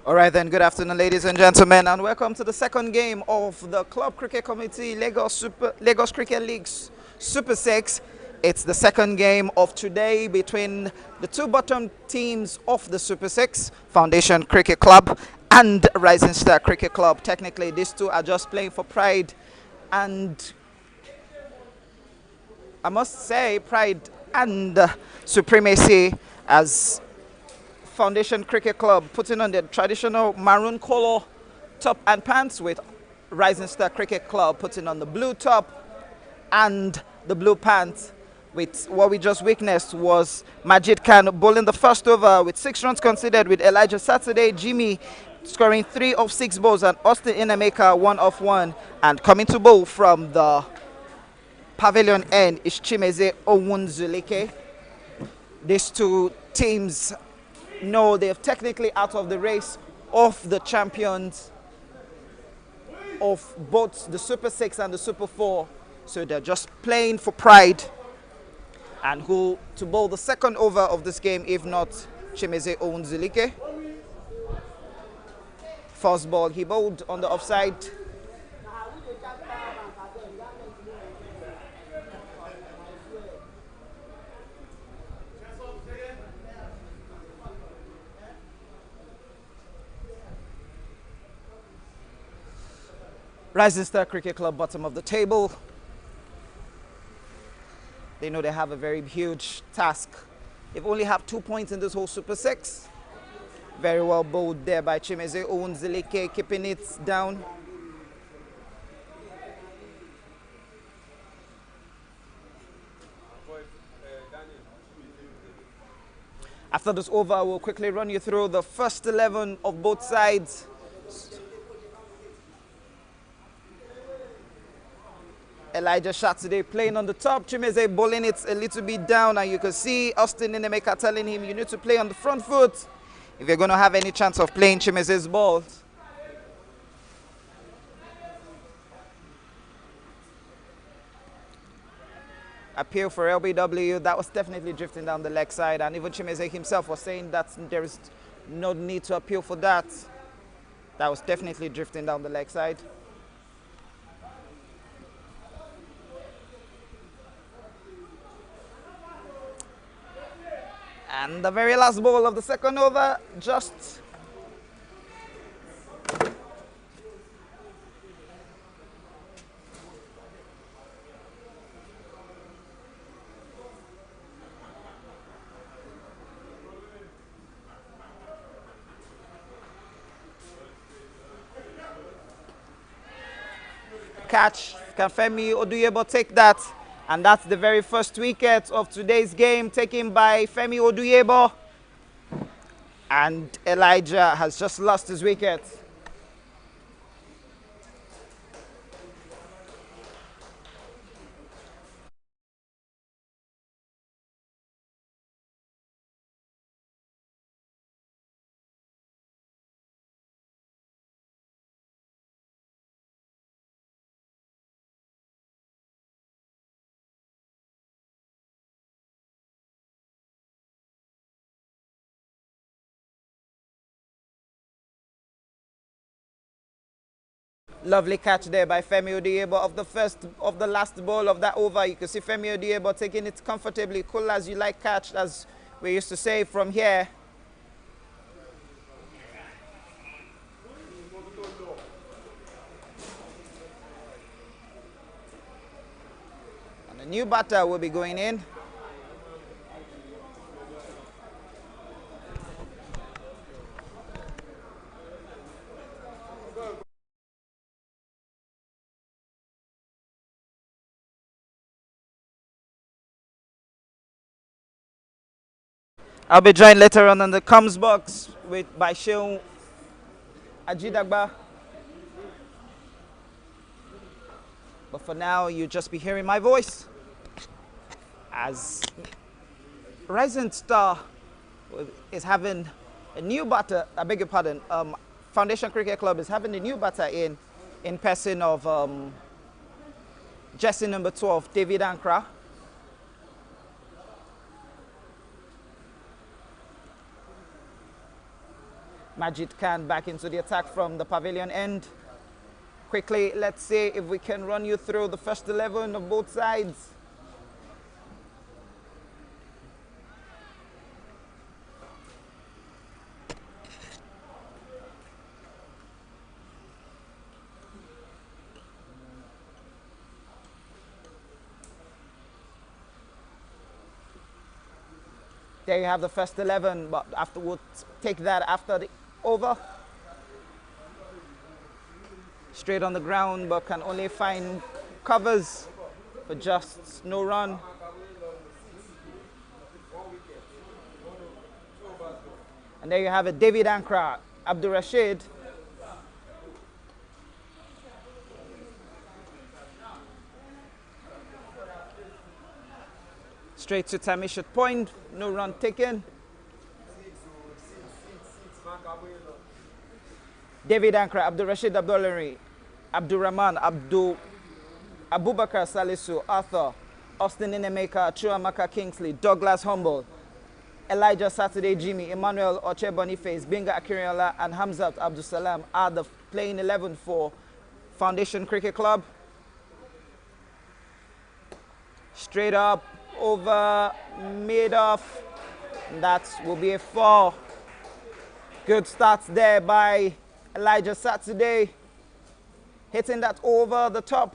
All right then, good afternoon ladies and gentlemen, and welcome to the second game of the Club Cricket Committee Lagos Cricket League's Super 6. It's the second game of today between the two bottom teams of the Super 6, Foundation Cricket Club and Rising Star Cricket Club. Technically, these two are just playing for pride, and I must say pride and supremacy, as Foundation Cricket Club putting on their traditional maroon color top and pants, with Rising Star Cricket Club putting on the blue top and the blue pants. With what we just witnessed was Majid Khan bowling the first over with 6 runs conceded, with Elijah Saturday, Jimmy scoring 3 of 6 balls, and Austin Inameka 1 of 1. And coming to bowl from the pavilion end is Chimeze Owunzulike. These two teams know they're technically out of the race of the champions of both the Super 6 and the Super 4. So they're just playing for pride. And who to bowl the second over of this game if not Chimeze Owunzulike. First ball, he bowled on the offside. Rising Star Cricket Club, bottom of the table. They know they have a very huge task. They've only have 2 points in this whole Super 6. Very well bowled there by Chimeze Owunzulike, keeping it down. After this over, we'll quickly run you through the first 11 of both sides. Elijah Saturday playing on the top, Chimeze bowling it a little bit down, and you can see Austin Inameka telling him you need to play on the front foot if you're going to have any chance of playing Chimeze's balls. Appeal for LBW, that was definitely drifting down the leg side, and even Chimeze himself was saying that there is no need to appeal for that. That was definitely drifting down the leg side. And the very last ball of the second over, just catch. Can Femi Oduyebo take that? And that's the very first wicket of today's game, taken by Femi Oduyebo. And Elijah has just lost his wicket. Lovely catch there by Femi Oduyebo of the last ball of that over. You can see Femi Oduyebo taking it comfortably, cool as you like catch, as we used to say from here. And a new batter will be going in. I'll be joined later on in the comms box by Sheung Ajidagba. But for now, you just be hearing my voice as Rising Star is having a new batter. I beg your pardon. Foundation Cricket Club is having a new batter in person of jersey number 12, David Ankra. Majid Khan back into the attack from the pavilion end. Quickly, let's see if we can run you through the first 11 of both sides. There you have the first 11, but afterwards, take that after the over. Straight on the ground, but can only find covers for just no run. And there you have it, David Ankra, Abdul Rashid. Straight to Tamish at point, no run taken. David Ankra, Abdul Rashid Abdullari, Abdul Rahman, Abubakar Salisu, Arthur, Austin Inemeka, Chuamaka Kingsley, Douglas Humble, Elijah Saturday Jimmy, Emmanuel Oche Boniface, Binga Akiriola, and Hamzat Abdul Salam are the playing 11 for Foundation Cricket Club. Straight up, over, mid off. That will be a 4. Good starts there by Elijah Saturday, hitting that over the top.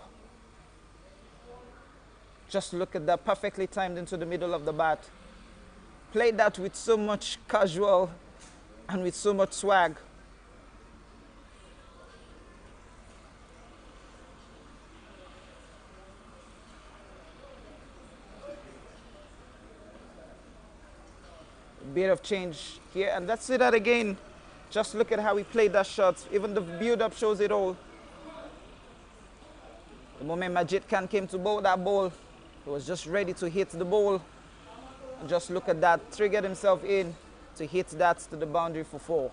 Just look at that, perfectly timed into the middle of the bat. Played that with so much casual and with so much swag. Bit of change here, and let's see that again. Just look at how he played that shot. Even the build-up shows it all. The moment Majid Khan came to bowl that ball, he was just ready to hit the ball. And just look at that, triggered himself in to hit that to the boundary for 4.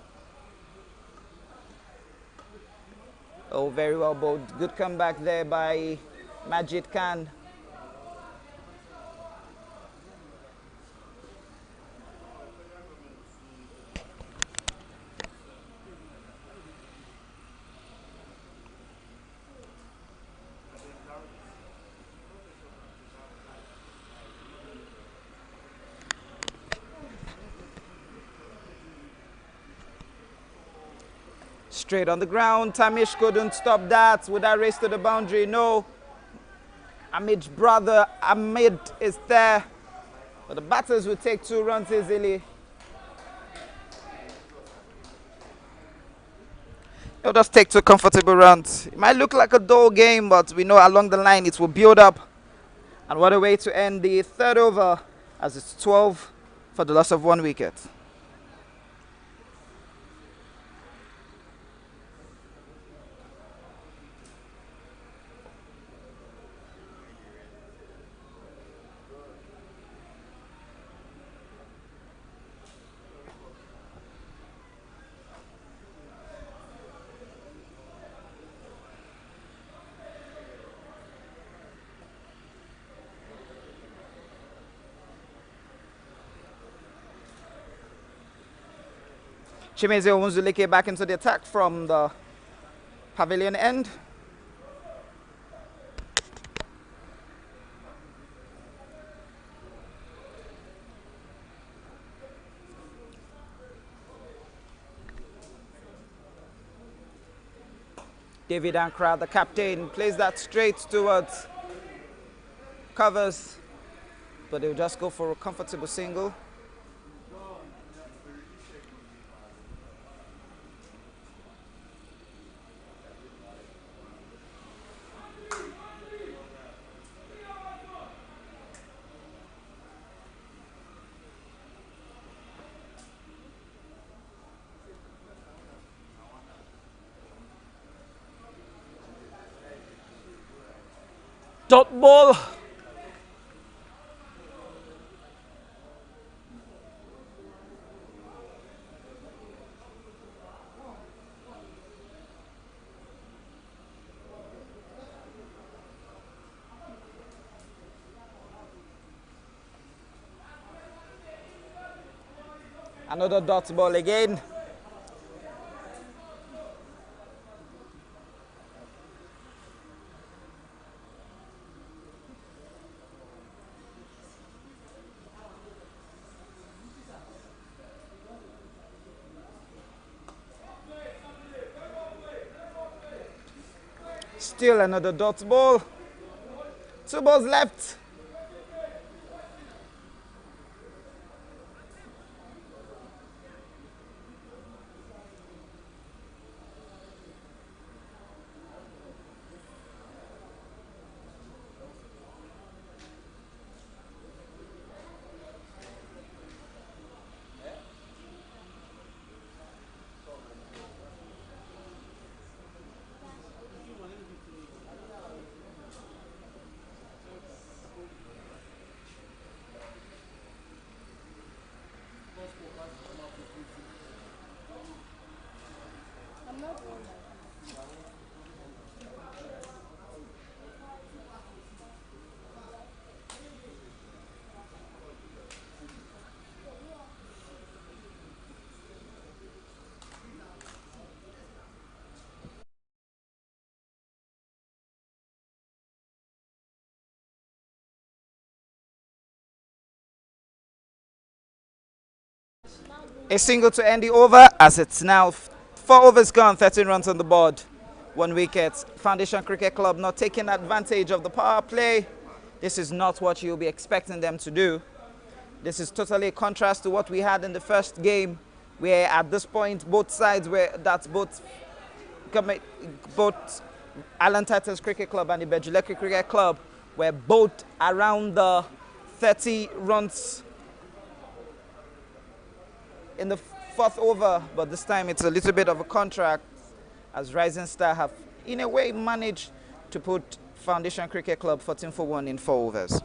Oh, very well bowled. Good comeback there by Majid Khan. Straight on the ground, Tamish couldn't stop that. Would that race to the boundary? No. Amid's brother, Amid, is there. But the batters will take 2 runs easily. They'll just take 2 comfortable runs. It might look like a dull game, but we know along the line it will build up. And what a way to end the 3rd over, as it's 12 for the loss of 1 wicket. Chimeze Owunzulike back into the attack from the pavilion end. David Ankra, the captain, plays that straight towards covers, but he'll just go for a comfortable single. Dot ball. Another dot ball again. Still another dot ball. 2 balls left. A single to end the over as it's now 4 overs gone, 13 runs on the board, 1 wicket. Foundation Cricket Club not taking advantage of the power play. This is not what you'll be expecting them to do. This is totally a contrast to what we had in the first game, where at this point both sides were, that's both Alan Titans Cricket Club and the Bejuleke Cricket Club, were both around the 30 runs in the 4th over, but this time it's a little bit of a contract as Rising Star have in a way managed to put Foundation Cricket Club 14 for 1 in 4 overs.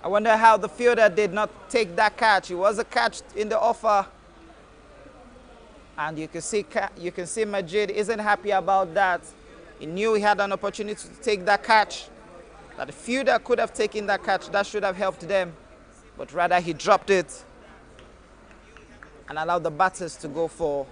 I wonder how the fielder did not take that catch. It was a catch in the offer. And you can see Majid isn't happy about that. He knew he had an opportunity to take that catch. That the fielder could have taken that catch. That should have helped them. But rather he dropped it and allowed the batters to go for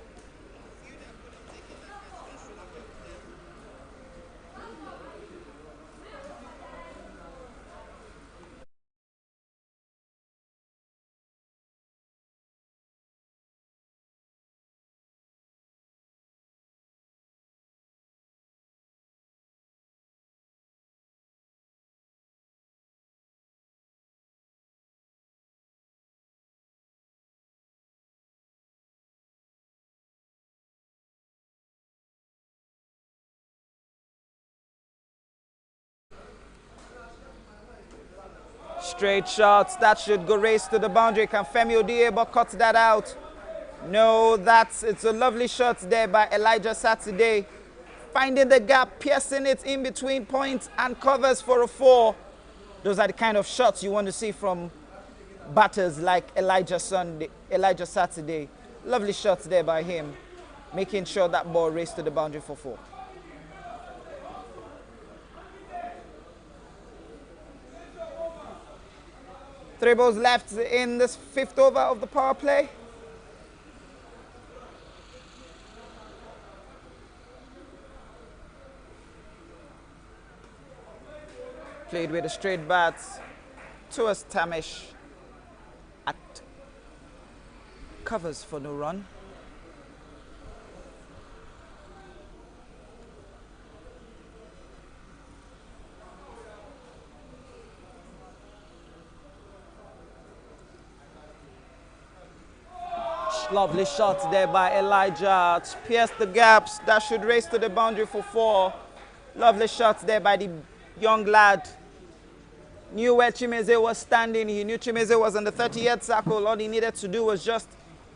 straight shots. That should go race to the boundary. Can Femi Odiebo cut that out? No, it's a lovely shot there by Elijah Saturday. Finding the gap, piercing it in between points and covers for a 4. Those are the kind of shots you want to see from batters like Elijah Saturday. Lovely shots there by him, making sure that ball raced to the boundary for 4. Three balls left in this 5th over of the power play. Played with a straight bat towards Tamish at covers for no run. Lovely shot there by Elijah. It's pierced the gaps. That should race to the boundary for 4. Lovely shots there by the young lad. Knew where Chimeze was standing. He knew Chimeze was on the 30th circle. All he needed to do was just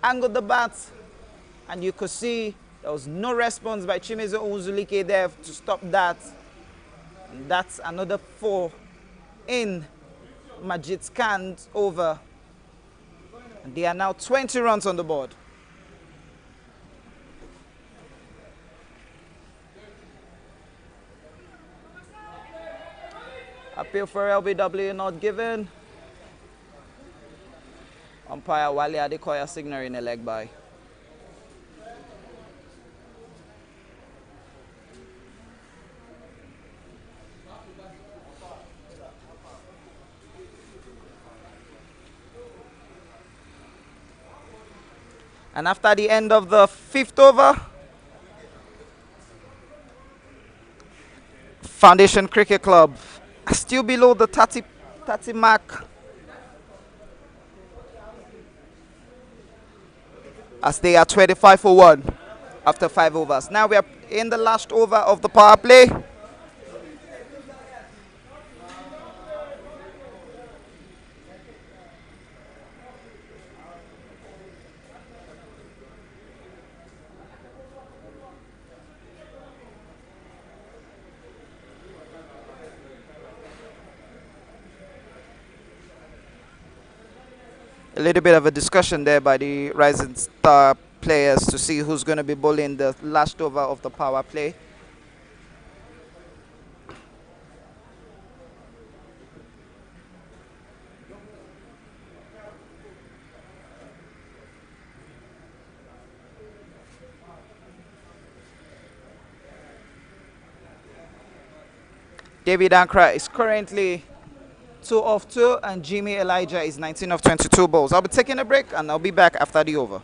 angle the bat. And you could see there was no response by Chimeze Uzulike there to stop that. And that's another 4 in Majid's Khan's over. And they are now 20 runs on the board. Appeal for LBW not given. Umpire Wale Adekoya signaling a leg by. And after the end of the fifth over, Foundation Cricket Club are still below the 30 mark as they are 25 for 1 after 5 overs. Now we are in the last over of the power play. A little bit of a discussion there by the Rising Star players to see who's going to be bowling the last over of the power play. David Ankra is currently 2 of 2 and Jimmy Elijah is 19 of 22 balls. I'll be taking a break and I'll be back after the over.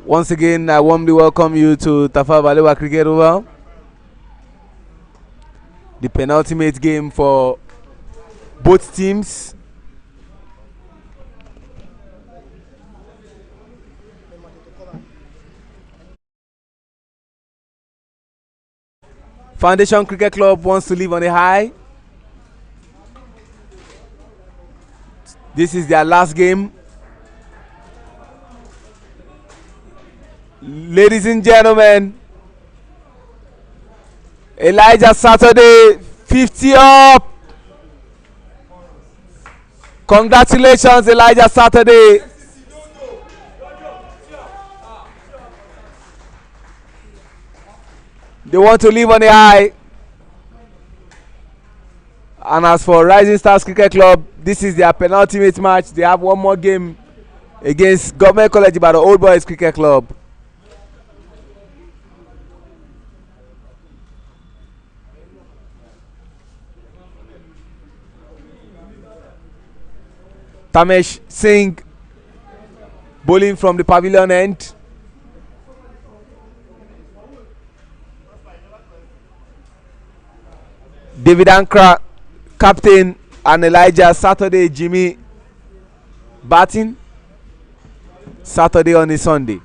Once again, I warmly welcome you to Tafa Balewa Cricket Oval, the penultimate game for both teams. Foundation Cricket Club wants to live on a high. This is their last game. Ladies and gentlemen, Elijah Saturday, 50 up. Congratulations, Elijah Saturday. They want to live on a high. And as for Rising Stars Cricket Club, this is their penultimate match. They have one more game against Government College Ibadan Old Boys Cricket Club. Tamesh Singh bowling from the pavilion end. David Ankra, captain, and Elijah Saturday Jimmy batting. Saturday on a Sunday.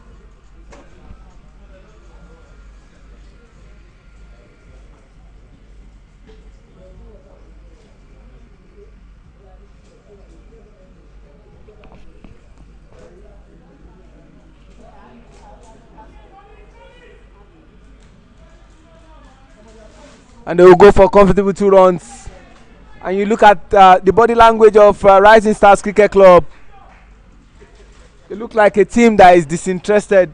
And they will go for comfortable 2 runs. And you look at the body language of Rising Stars Cricket Club. They look like a team that is disinterested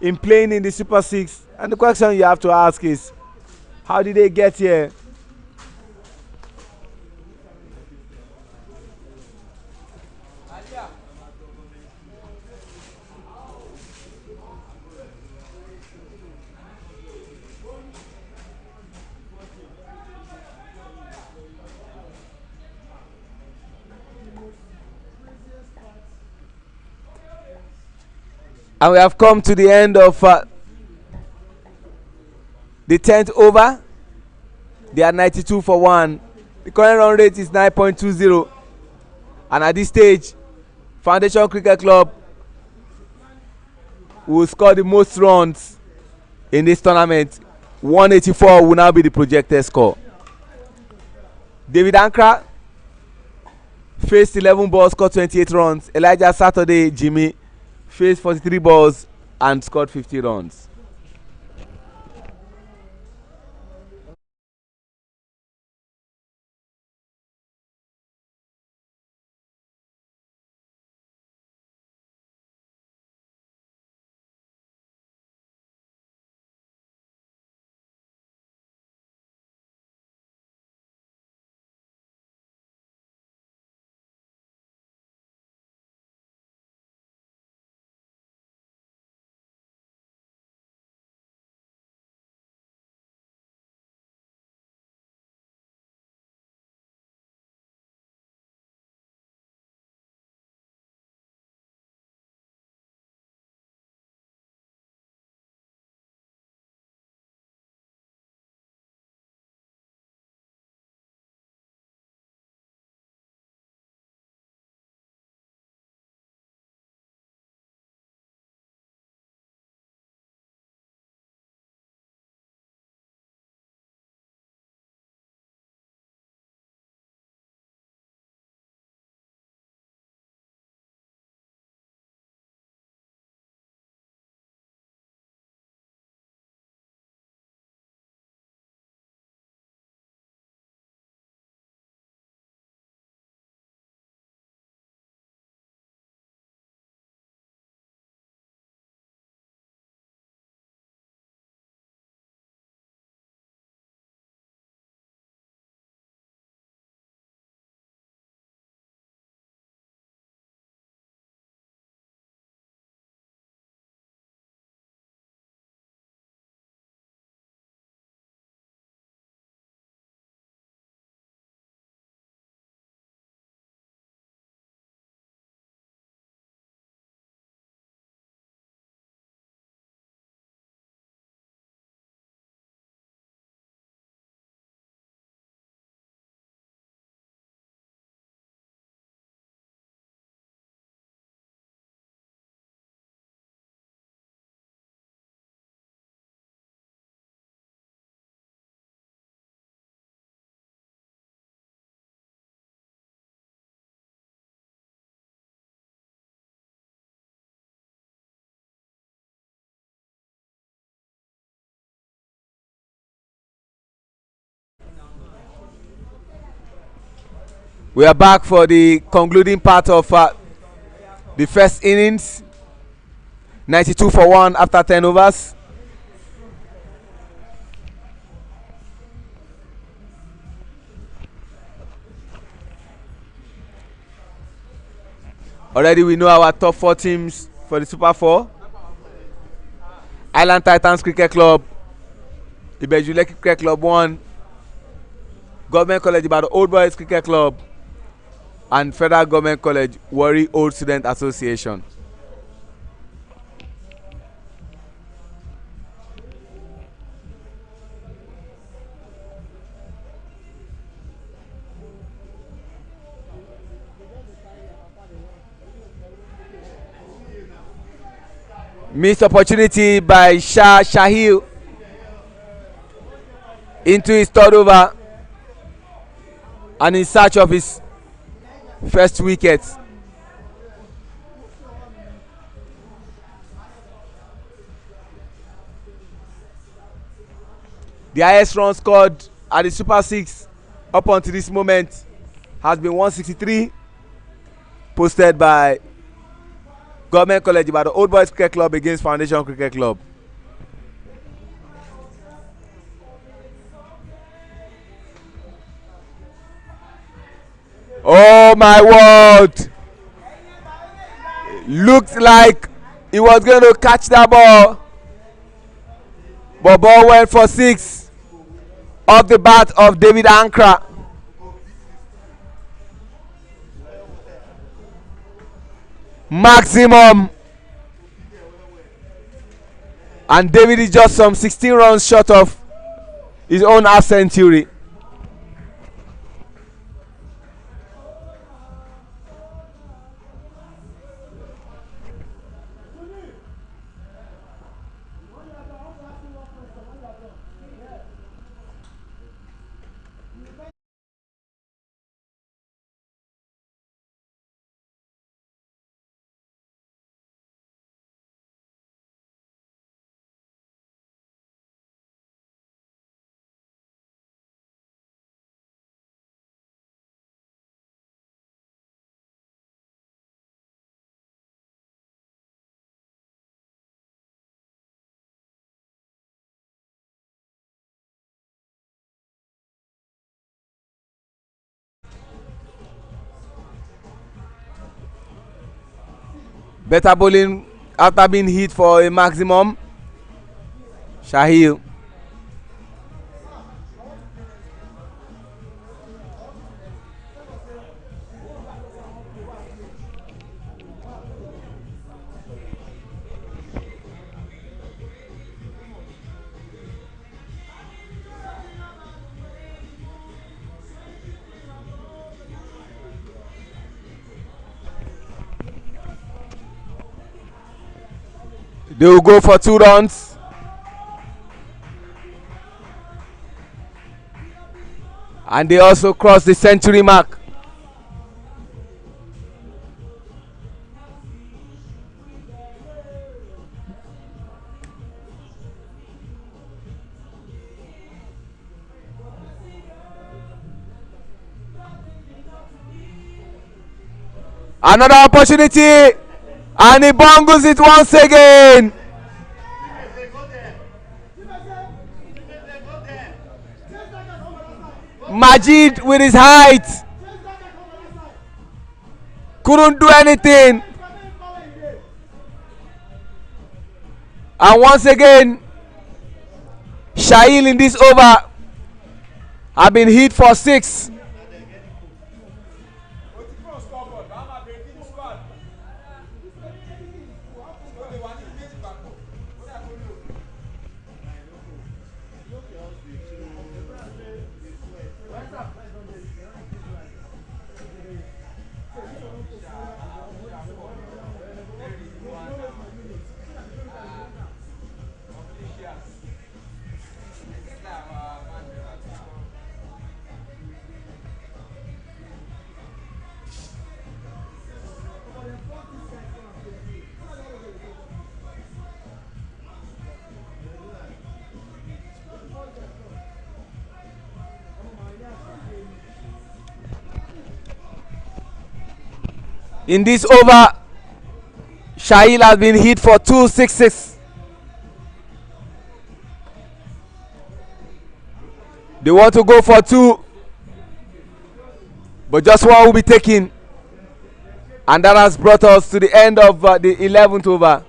in playing in the Super 6. And the question you have to ask is, how did they get here? And we have come to the end of the 10th over. They are 92 for 1. The current run rate is 9.20. And at this stage, Foundation Cricket Club will score the most runs in this tournament. 184 will now be the projected score. David Ankra faced 11 balls, scored 28 runs. Elijah Saturday Jimmy faced 43 balls and scored 50 runs. We are back for the concluding part of the first innings. 92 for 1 after 10 overs. Already we know our top 4 teams for the Super 4. Island Titans Cricket Club, Ibejuleki Cricket Club 1, Government College Ibadan Old Boys Cricket Club, and Federal Government College Warri Old Student Association. Missed opportunity by Shahil into his third over and in search of his first wicket. The highest run scored at the Super 6 up until this moment has been 163, posted by Government College Ibadan Old Boys Cricket Club against Foundation Cricket Club. Oh my word! Looked like he was going to catch that ball, but ball went for 6 off the bat of David Ankra. Maximum, and David is just some 16 runs short of his own half century. Better bowling after being hit for a maximum. Shahil. They will go for 2 runs. And they also cross the century mark. Another opportunity, and he bungles it once again. Majid with his height couldn't do anything, and once again Shahil in this over have been hit for 6. In this over, Shahil has been hit for 2 sixes. They want to go for 2, but just one will be taken. And that has brought us to the end of the 11th over.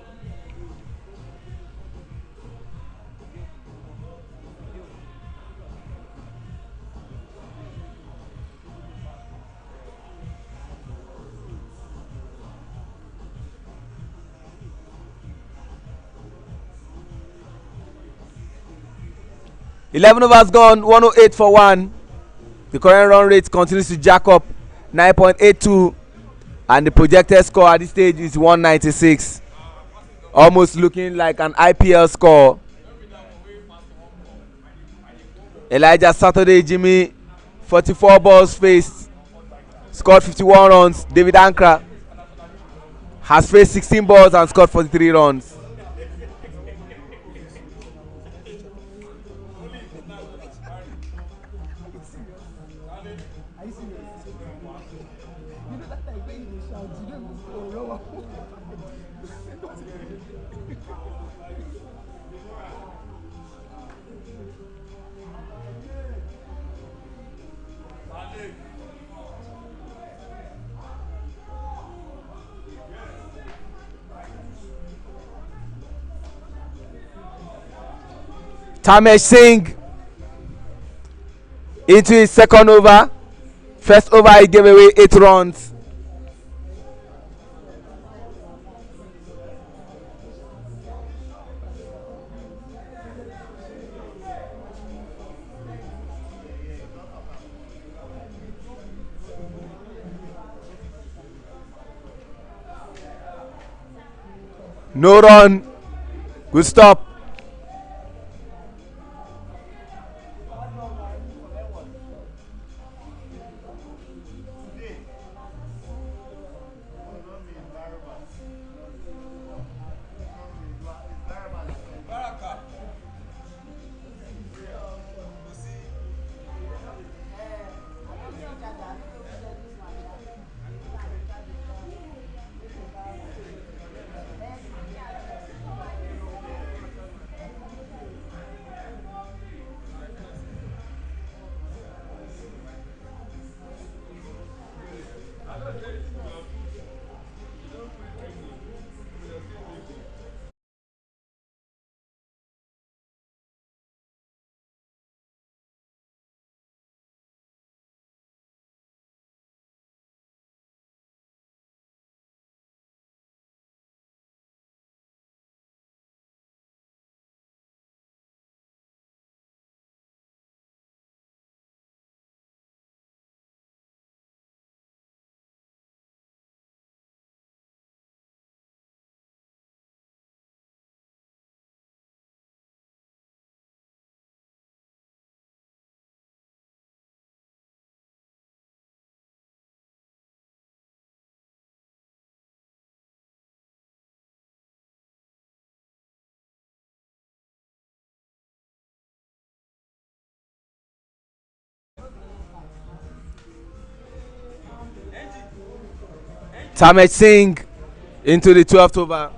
Eleven overs gone, 108 for 1. The current run rate continues to jack up, 9.82, and the projected score at this stage is 196, almost looking like an IPL score. Elijah Saturday Jimmy, 44 balls faced, scored 51 runs. David Ankra has faced 16 balls and scored 43 runs. Tamesh Singh into his second over. First over he gave away 8 runs. No run. Good stop. Tamesh Singh into the 12th over.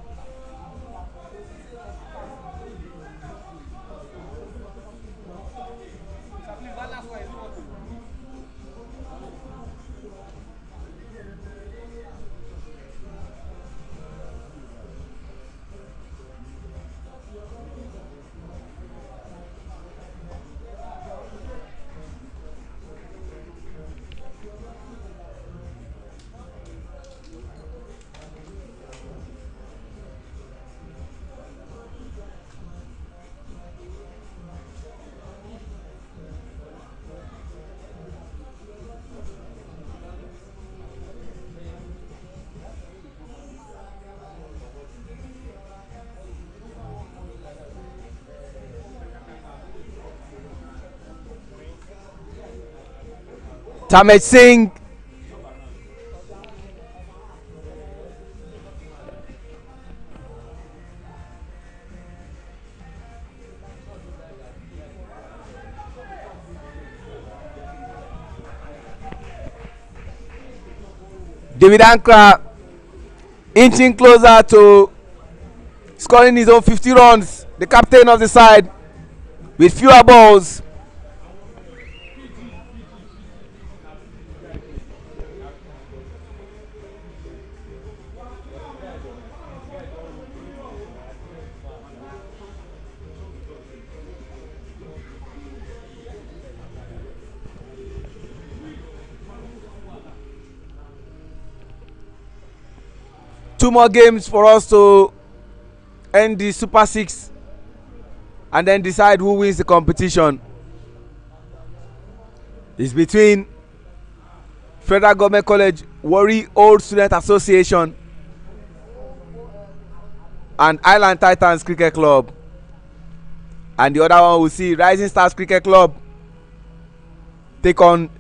Tamesh Singh David Ankra inching closer to scoring his own 50 runs. The captain of the side with fewer balls. Two more games for us to end the Super 6 and then decide who wins the competition. It's between Federal Government College Warri Old Student Association and Island Titans Cricket Club, and the other one will see Rising Stars Cricket Club take on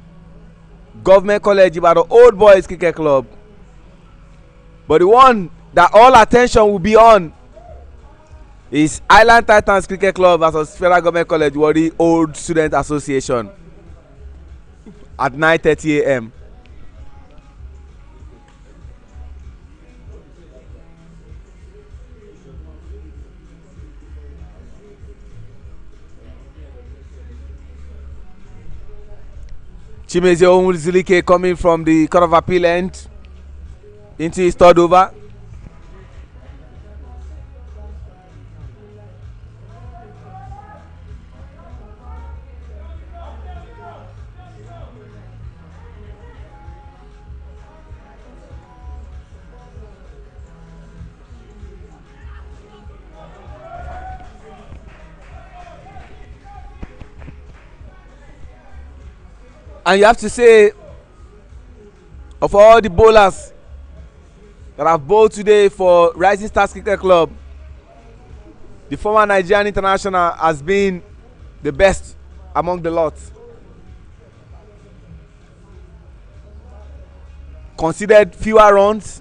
Government College Ibadan Old Boys Cricket Club. But the one that all attention will be on is Island Titans Cricket Club versus Federal Government College Warri Old Student Association at 9:30 a.m. Chimezie Onwuzulike coming from the Court of Appeal end into his third over. And you have to say, of all the bowlers that have bowled today for Rising Stars Cricket Club, the former Nigerian international has been the best among the lot. Conceded fewer runs,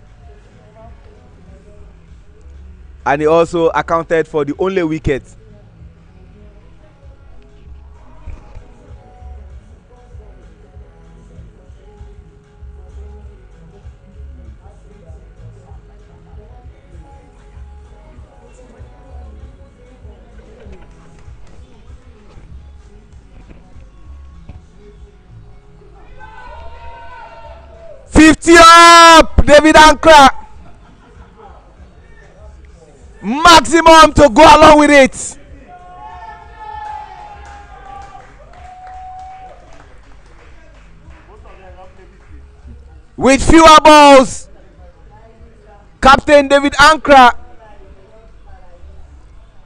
and he also accounted for the only wicket. Up, David Ankra. Maximum to go along with it. With fewer balls, Captain David Ankra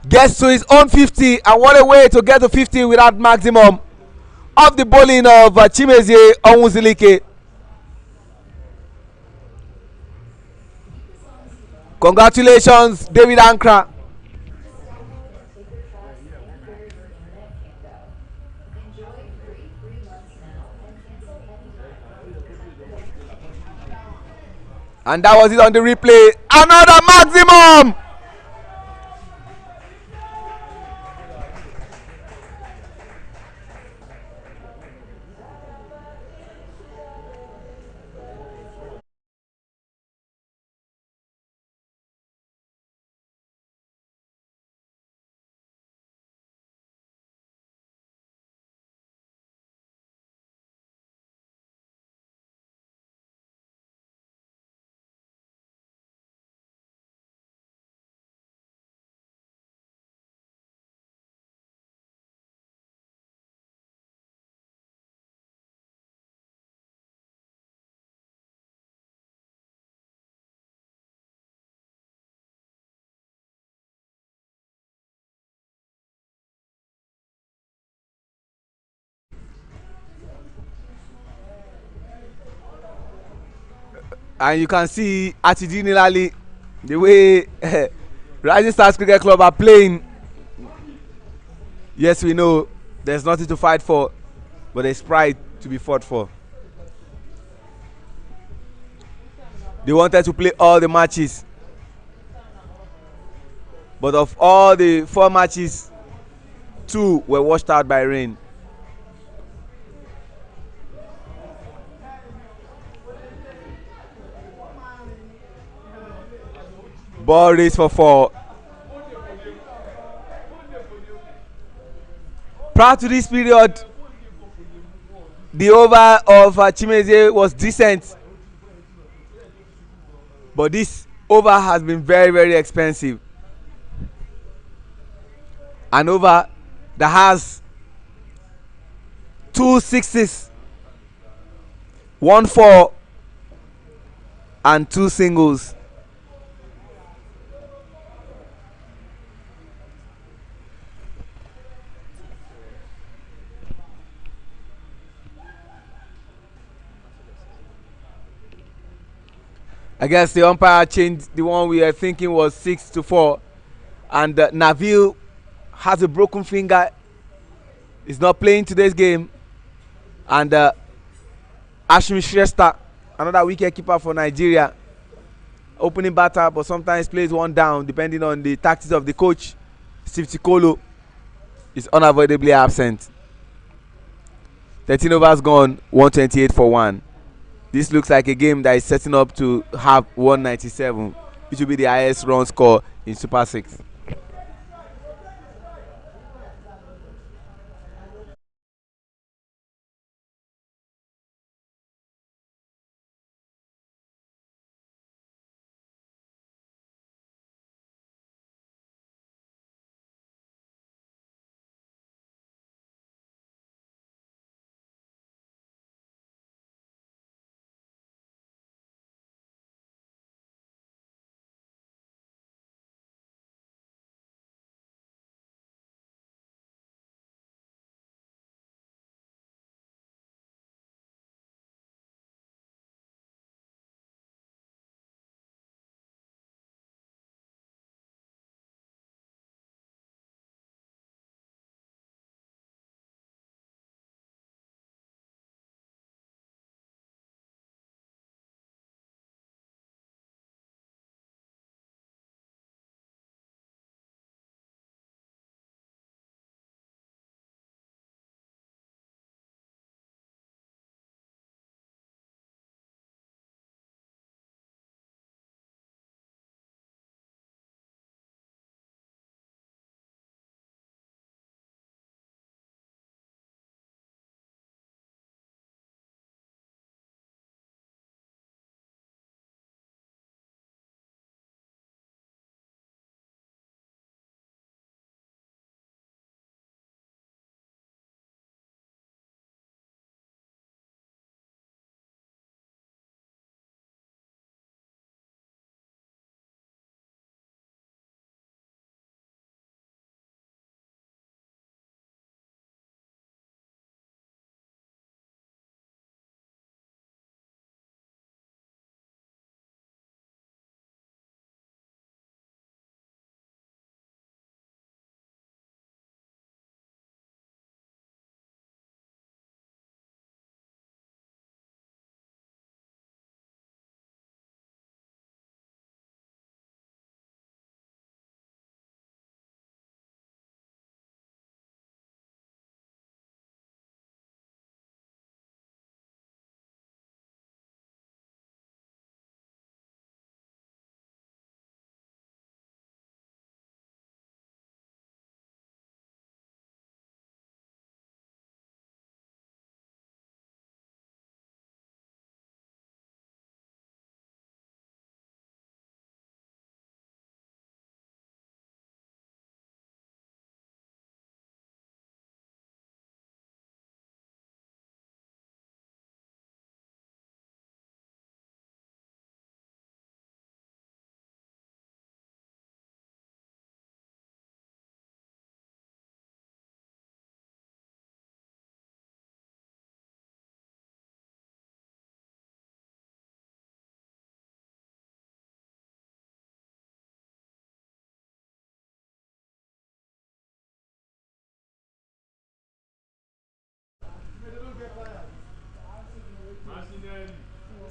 gets to his own 50, and what a way to get to 50 without maximum of the bowling of Chimezie Onwuzulike. Congratulations, David Ankra. And that was it on the replay. Another maximum. And you can see attitudinally the way Rising Stars Cricket Club are playing. Yes, we know there's nothing to fight for, but there's pride to be fought for. They wanted to play all the matches, but of all the 4 matches, 2 were washed out by rain. Ball race for 4. Prior to this period, the over of Chimeze was decent, but this over has been very, very expensive. An over that has 2 sixes, 1 4, and 2 singles. I guess the umpire changed. The one we were thinking was 6-4, and Nabil has a broken finger. He's not playing today's game, and Ashmi Shrestha, another wicket keeper for Nigeria, opening batter, but sometimes plays one down depending on the tactics of the coach. Steve Tikolo is unavoidably absent. 13 overs gone, 128 for 1. This looks like a game that is setting up to have 197, which will be the highest run score in Super 6.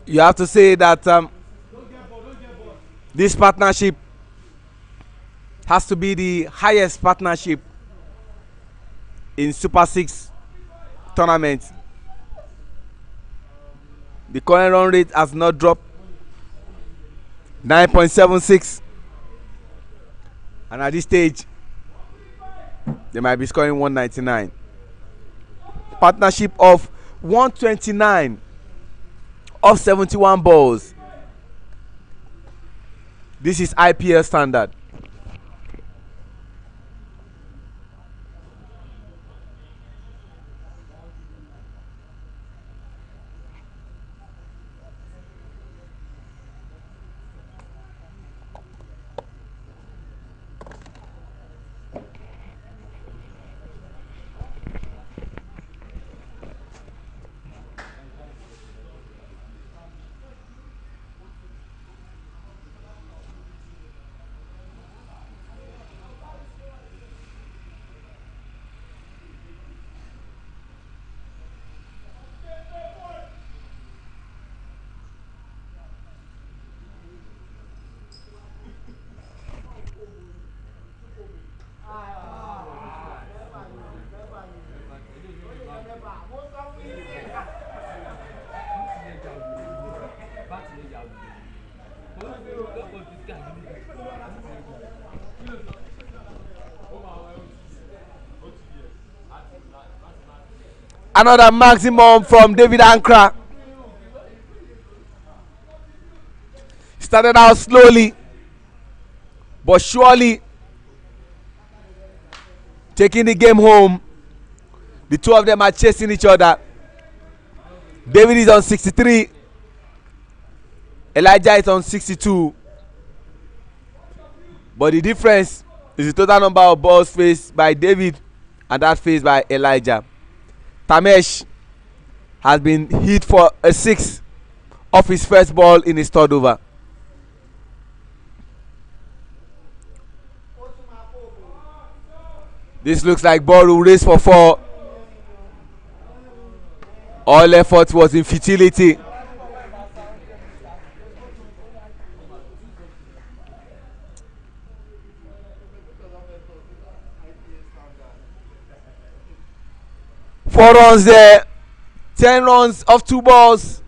You have to say that this partnership has to be the highest partnership in Super 6 tournament. The current run rate has not dropped. 9.76 And at this stage, they might be scoring 199. Partnership of 129 of 71 balls. This is IPL standard. Another maximum from David Ankra. Started out slowly, but surely taking the game home. The two of them are chasing each other. David is on 63. Elijah is on 62. But the difference is the total number of balls faced by David and that faced by Elijah. Tamesh has been hit for a 6 off his first ball in his third over. This looks like ball will race for 4. All effort was in futility. Four runs there. 10 runs off 2 balls.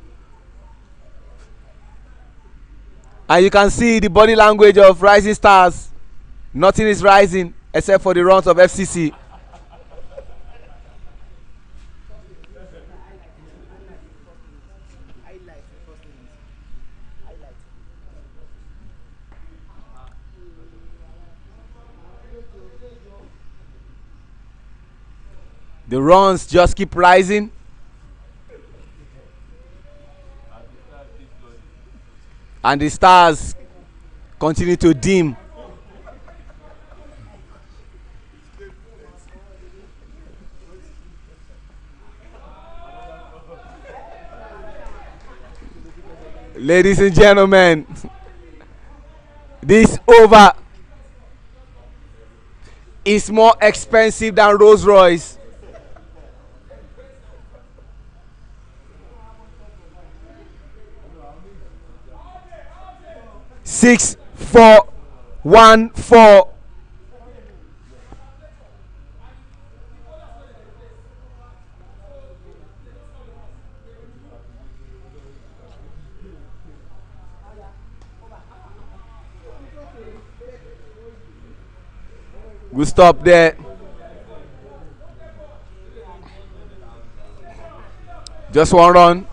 And you can see the body language of Rising Stars. Nothing is rising except for the runs of FCC. The runs just keep rising. And the stars continue to dim. Ladies and gentlemen, this over is more expensive than Rolls Royce. Six, 4, 1, 4. We stop there. Just one run.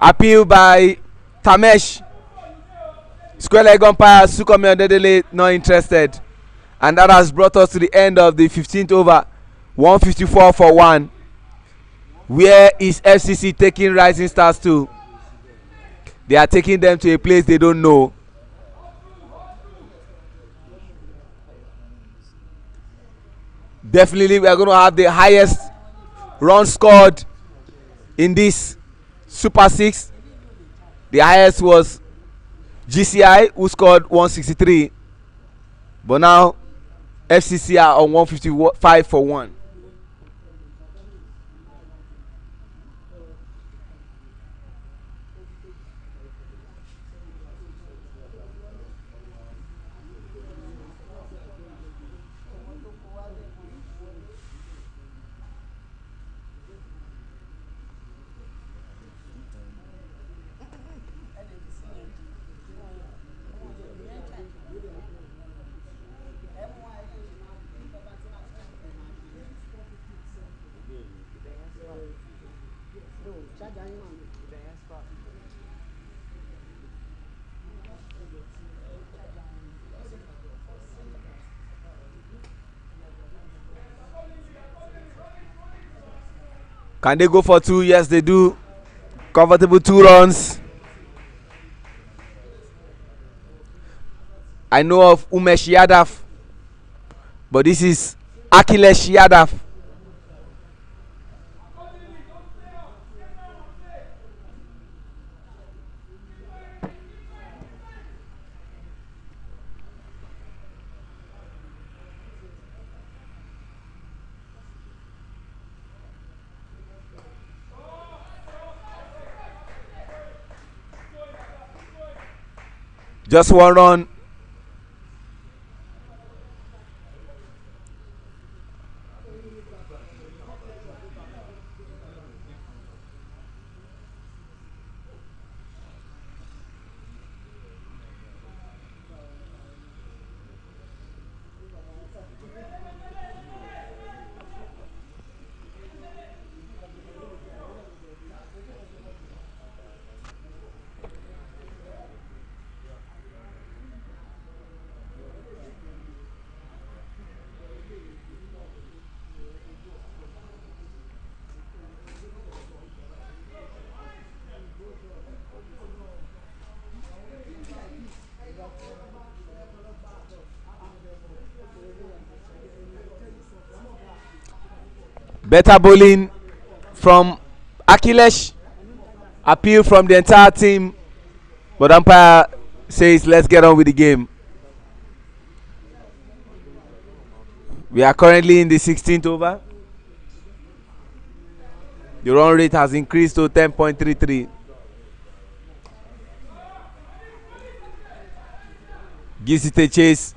Appeal by Tamesh. Square leg umpire Sukomi Odedele not interested. And that has brought us to the end of the 15th over. 154 for 1. Where is FCC taking Rising Stars to? They are taking them to a place they don't know. Definitely we are going to have the highest run scored in this Super 6. The highest was GCI, who scored 163. But now FCC are on 155 for 1. Can they go for two? Yes, they do. Comfortable 2 runs. I know of Umesh Yadav, but this is Akhilesh Yadav. Just 1 run. Better bowling from Akhilesh. Appeal from the entire team, but umpire says let's get on with the game. We are currently in the 16th over. The run rate has increased to 10.33. Gives it a chase,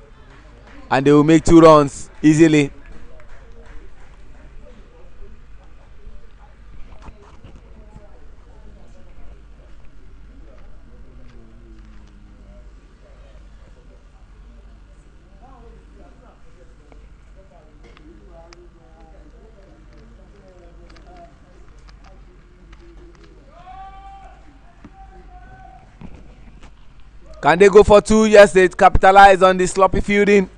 and they will make 2 runs easily. Can they go for 2? Yes, they capitalize on the sloppy fielding.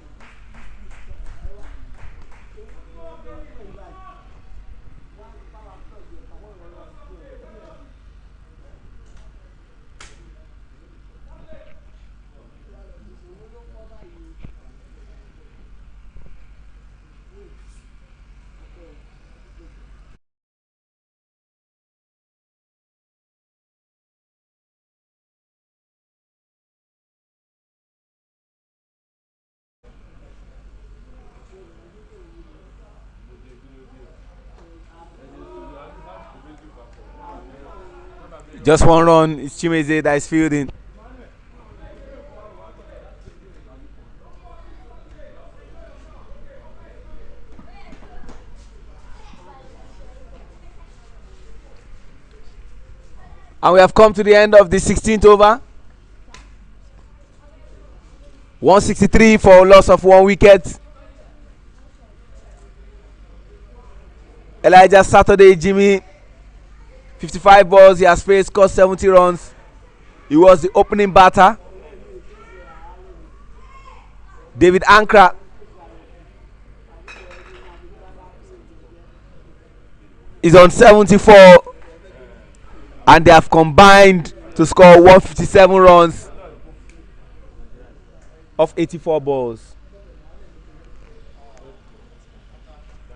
Just 1 run. It's Chimeze that is fielding. And we have come to the end of the 16th over. 163 for a loss of 1 wicket. Elijah Saturday Jimmy, 55 balls, he has faced, scored 70 runs. He was the opening batter. David Ankra is on 74, and they have combined to score 157 runs of 84 balls.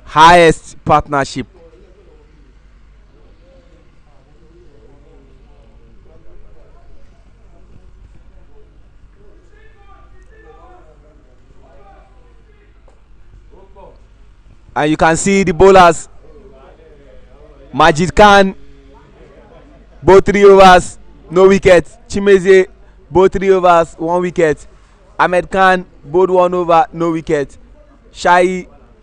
Highest partnership. And you can see the bowlers. Majid Khan, both 3 overs, no wicket. Chimeze, both 3 overs, 1 wicket. Ahmed Khan, both 1 over, no wicket. Shah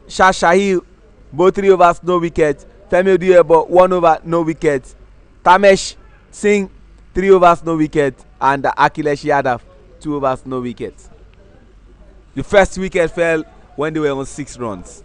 Shahil, both 3 overs, no wicket. Femi Odiebo, 1 over, no wicket. Tamesh Singh, 3 overs, no wicket. And Akhilesh Yadav, 2 overs, no wicket. The first wicket fell when they were on 6 runs.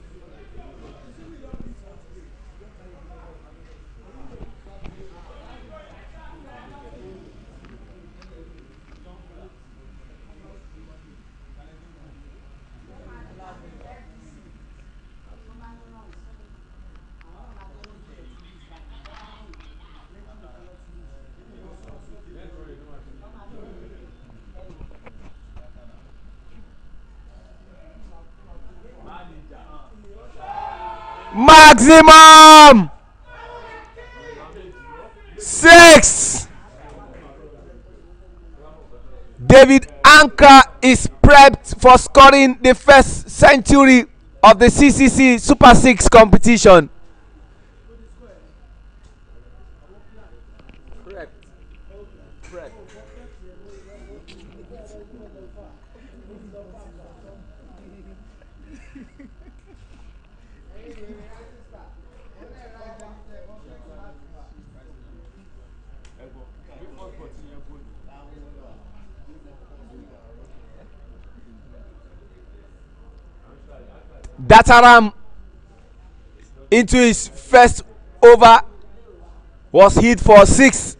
Maximum 6. David Ankra is prepped for scoring the first century of the CCC Super 6 competition. Dataram into his first over was hit for 6.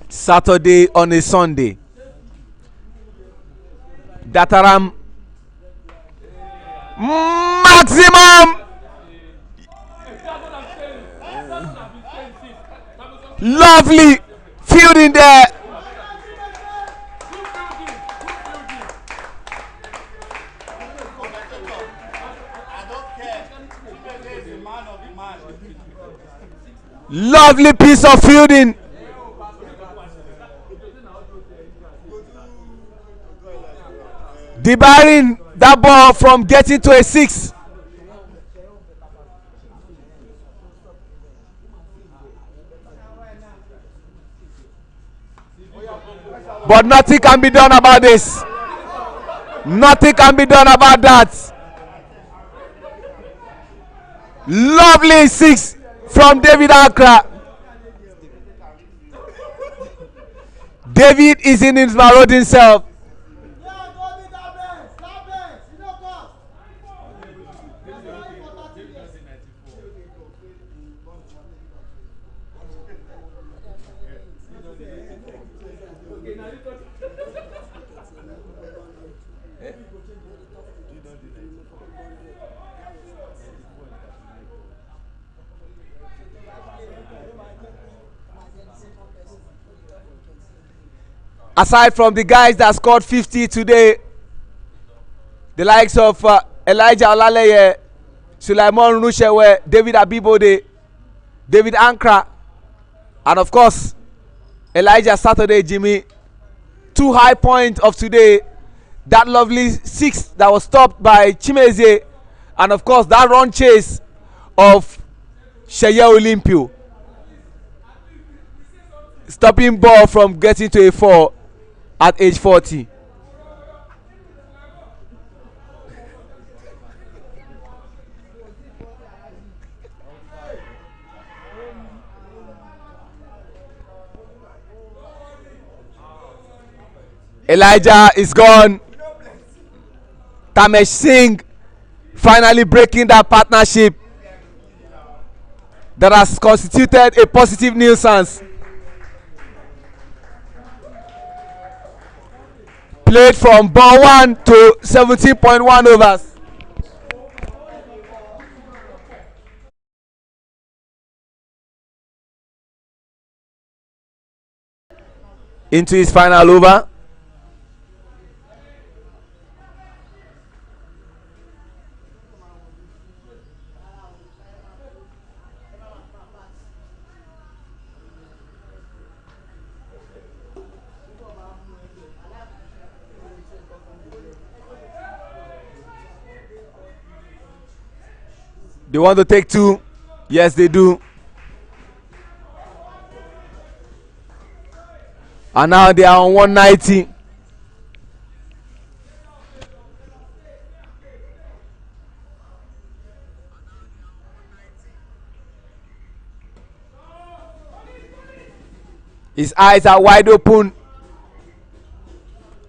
Saturday on a Sunday. Dataram maximum. Lovely fielding there. Lovely piece of fielding. Debarring that ball from getting to a 6. But nothing can be done about this. Nothing can be done about that. Lovely 6 from David Ankra. David is in his marauding self. Aside from the guys that scored 50 today, the likes of Elijah Olaleye, Sulaiman Rushewe, David Abibode, David Ankra, and of course Elijah Saturday Jimmy. 2 high points of today. That lovely 6 that was stopped by Chimezie, and of course that run chase of Sheye Olympio. Stopping ball from getting to a 4 at age 40. Elijah is gone. Tamesh Singh finally breaking that partnership that has constituted a positive nuisance. Played from ball 1 to 17.1 overs. Into his final over. They want to take two. Yes, they do. And now they are on 190. His eyes are wide open,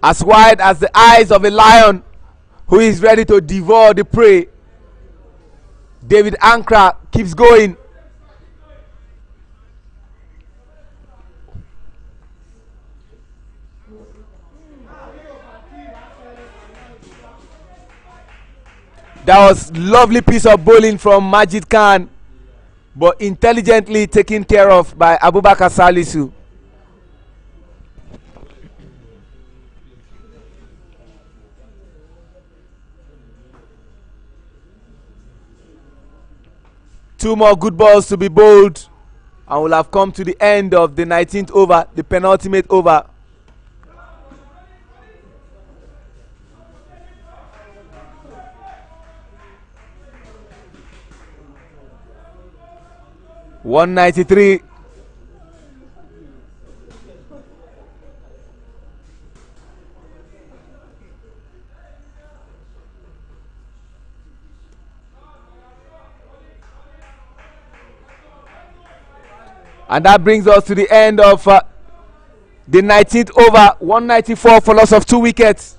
as wide as the eyes of a lion who is ready to devour the prey. David Ankra keeps going. That was lovely piece of bowling from Majid Khan, but intelligently taken care of by Abubakar Salisu. Two more good balls to be bowled, and we'll have come to the end of the 19th over, the penultimate over. $193. And that brings us to the end of the 19th over. 194 for loss of 2 wickets.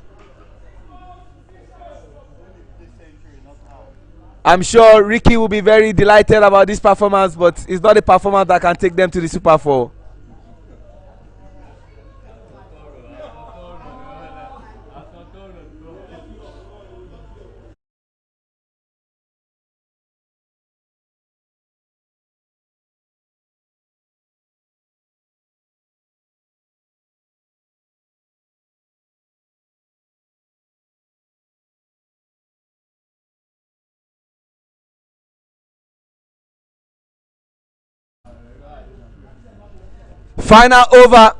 I'm sure Ricky will be very delighted about this performance, but it's not a performance that can take them to the Super 4. Final over.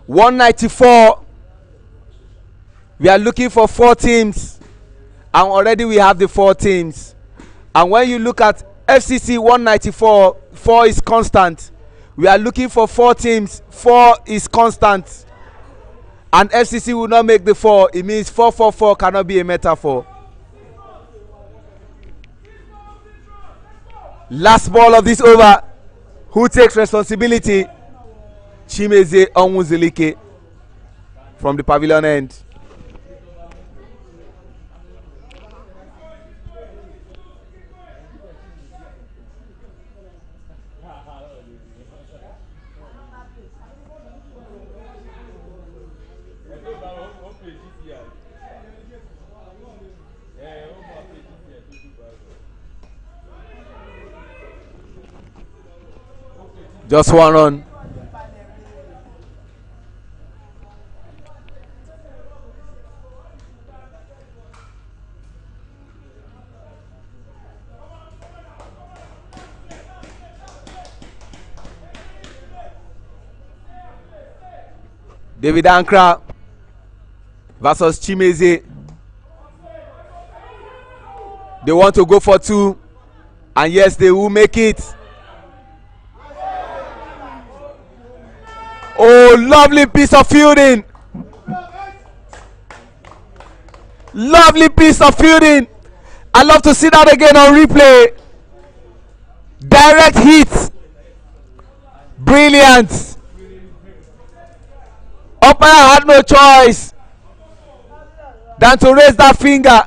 194. We are looking for 4 teams, and already we have the 4 teams. And when you look at FCC 194, 4 is constant. We are looking for 4 teams, 4 is constant. And FCC will not make the 4. It means 444 cannot be a metaphor. Last ball of this over. Who takes responsibility? Chimeze Onwuzilike from the pavilion end. Just one run. David Ankra versus Chimeze. They want to go for 2, and yes, they will make it. Oh, lovely piece of fielding. Lovely piece of fielding. I love to see that again on replay. Direct hit. Brilliant. Umpire had no choice than to raise that finger.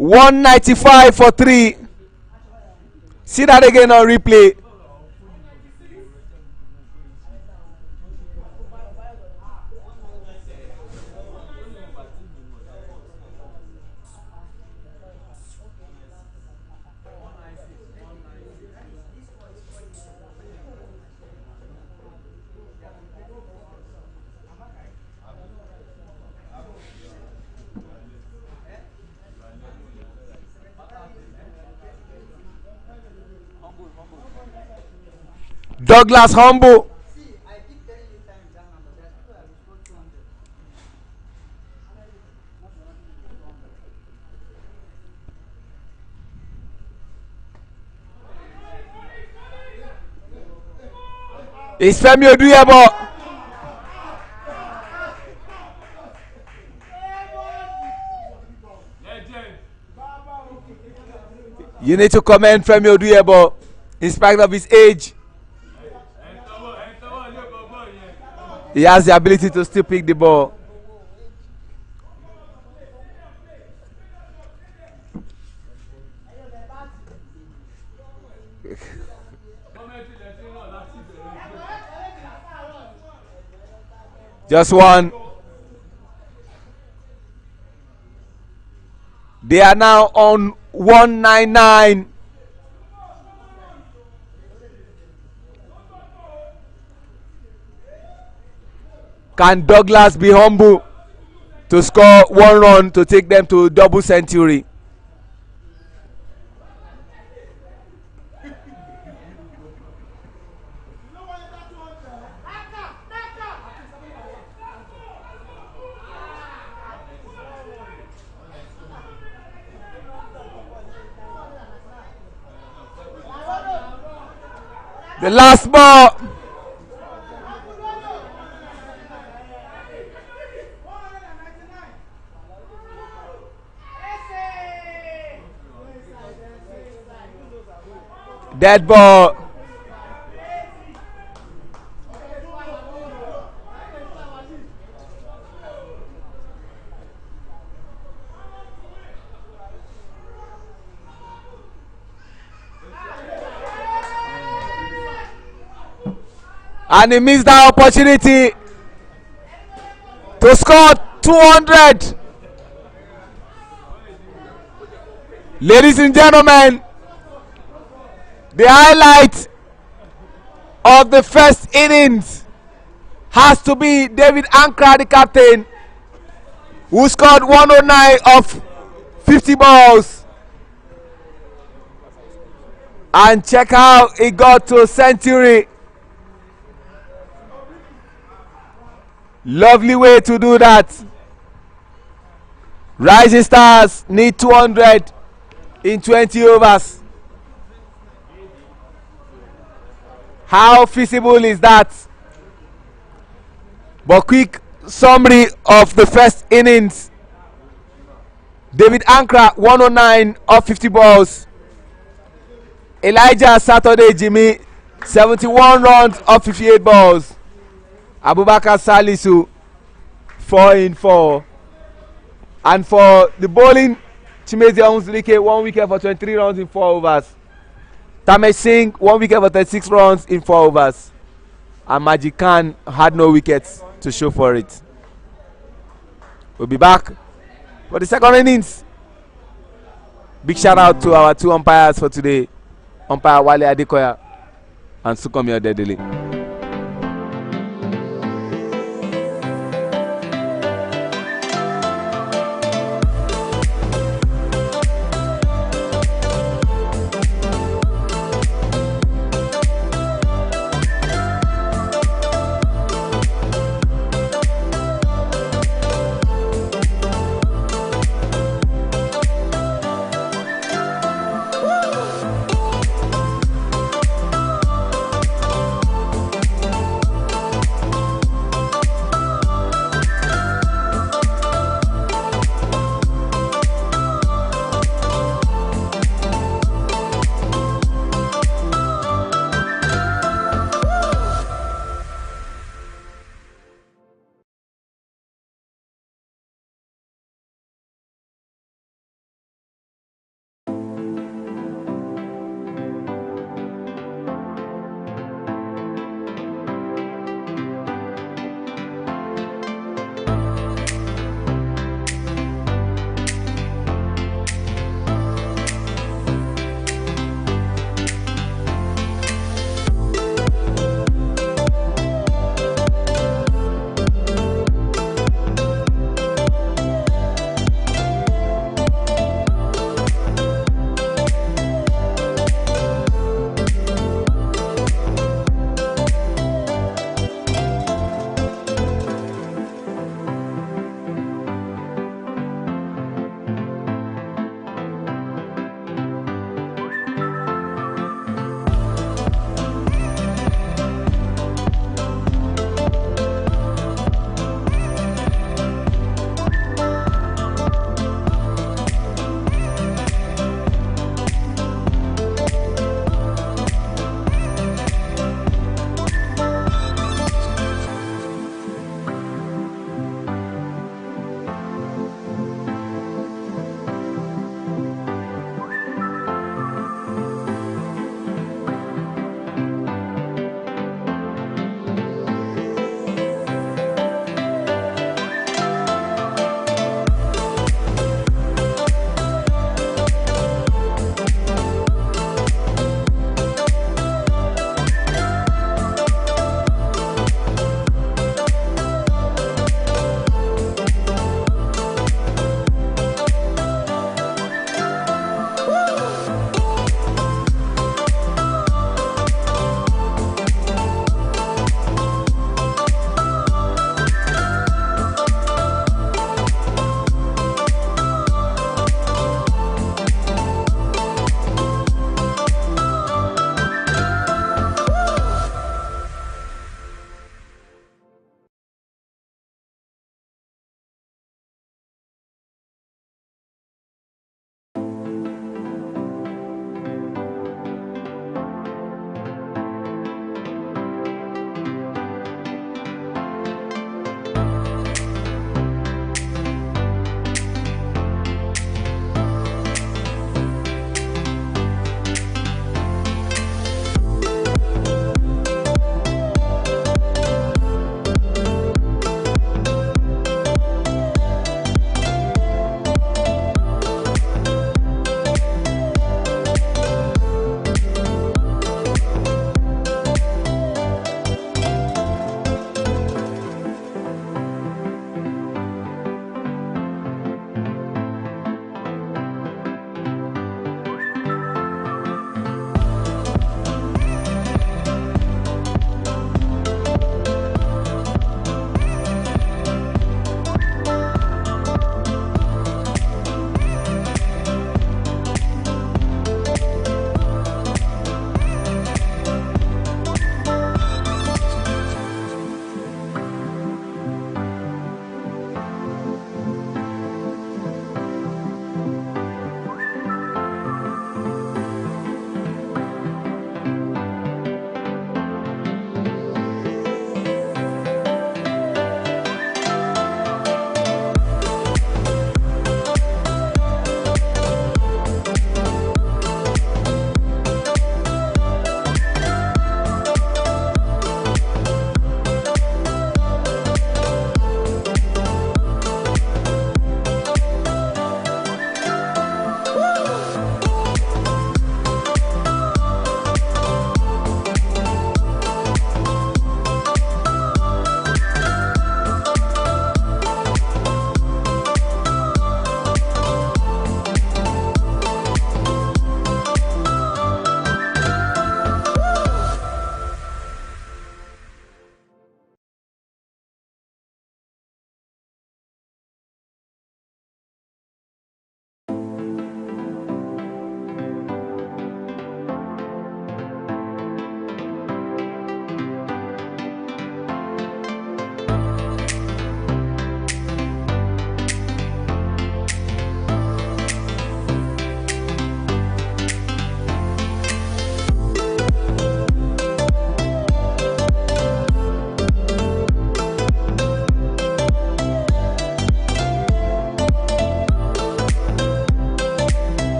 $195 for 3. See that again on replay. Douglas Humble It's Femi Oduyebo. You need to commend Femi Oduyebo in spite of his age. He has the ability to still pick the ball. Just one. They are now on 199. Can Douglas be humble to score one run to take them to double century? The last ball. Dead ball. And he missed that opportunity to score 200. Ladies and gentlemen, the highlight of the first innings has to be David Ankra, the captain, who scored 109 of 50 balls. And check how he got to a century. Lovely way to do that. Rising Stars need 200 in 20 overs. How feasible is that? But quick summary of the first innings. David Ankra 109 of 50 balls. Elijah Saturday Jimmy 71 runs of 58 balls. Abubakar Salisu 4 in 4. And for the bowling, Chimezi Onzulike 1 wicket for 23 runs in 4 overs. Tamesh Singh 1 wicket for 36 runs in 4 overs. And Majid Khan had no wickets to show for it. We'll be back for the second innings. Big shout out to our 2 umpires for today, umpire Wale Adekoya and Sukomi Odedele.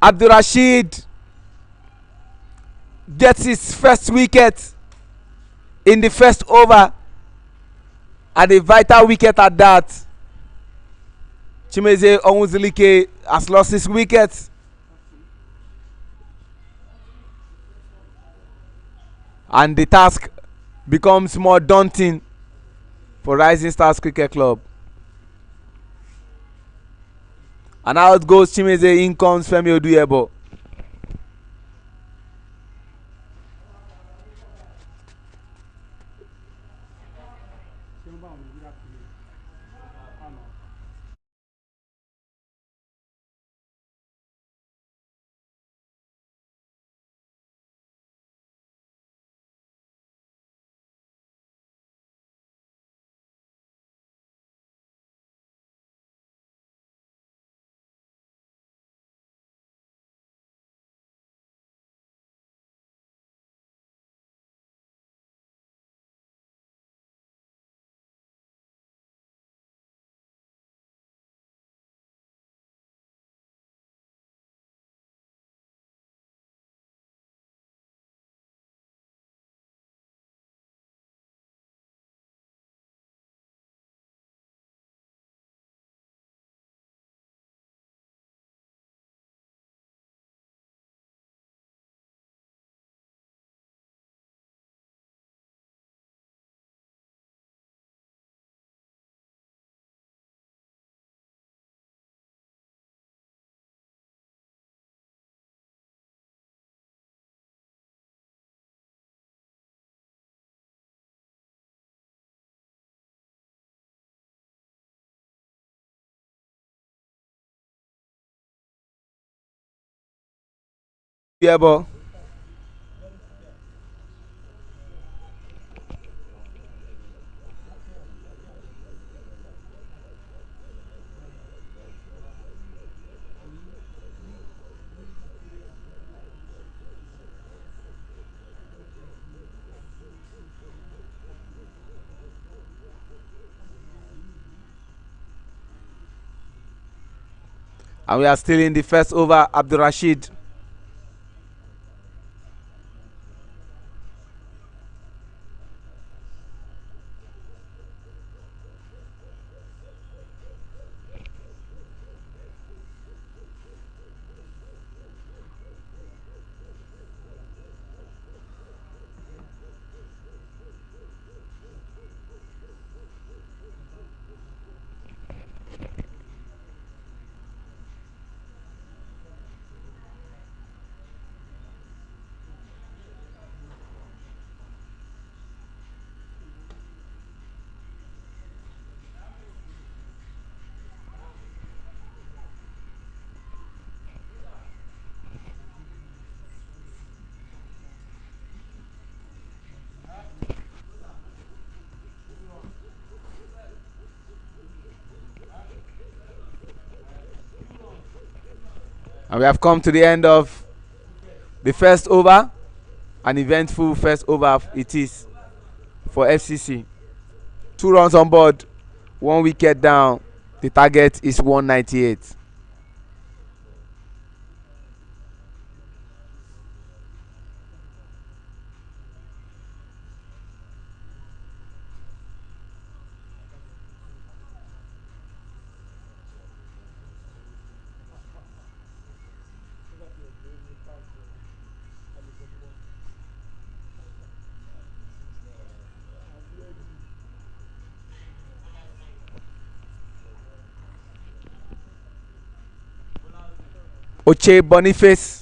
Abdurrashid gets his first wicket in the first over, and a vital wicket at that. Chimeze Onwuzulike has lost his wicket. And the task becomes more daunting for Rising Stars Cricket Club. And out goes Chimeze, in comes Femi Oduyebo. Oduyebo. And we are still in the first over. Abdurrashid. And we have come to the end of the first over. An eventful first over it is for FCC. 2 runs on board, 1 wicket down. The target is 198. Oche Boniface.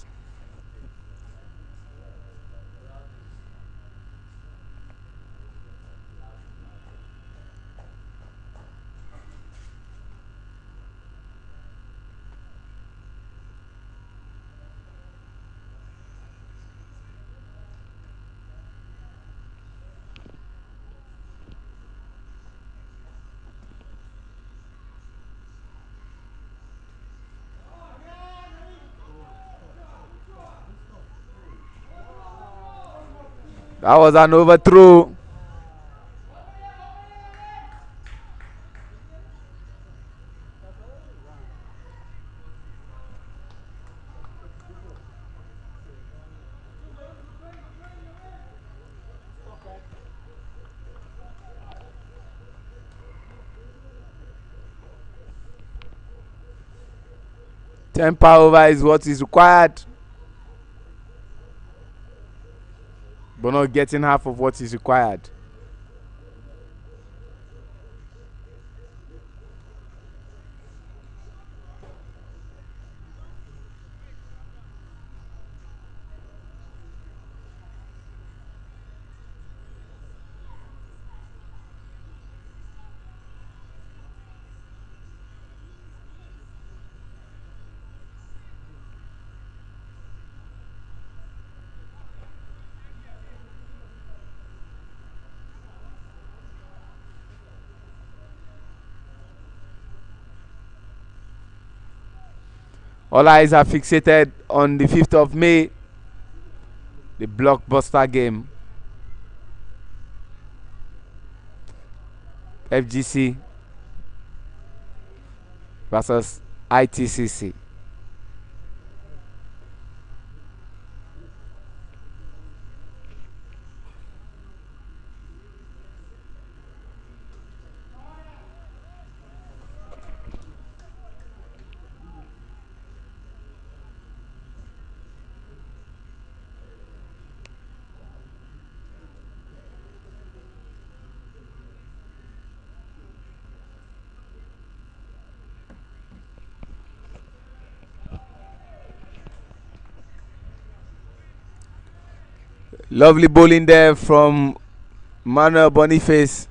That was an overthrow. 10 power over is what is required, but not getting half of what is required. All eyes are fixated on the 5th of May, the blockbuster game. FGC versus ITCC. Lovely bowling there from Manuel Boniface.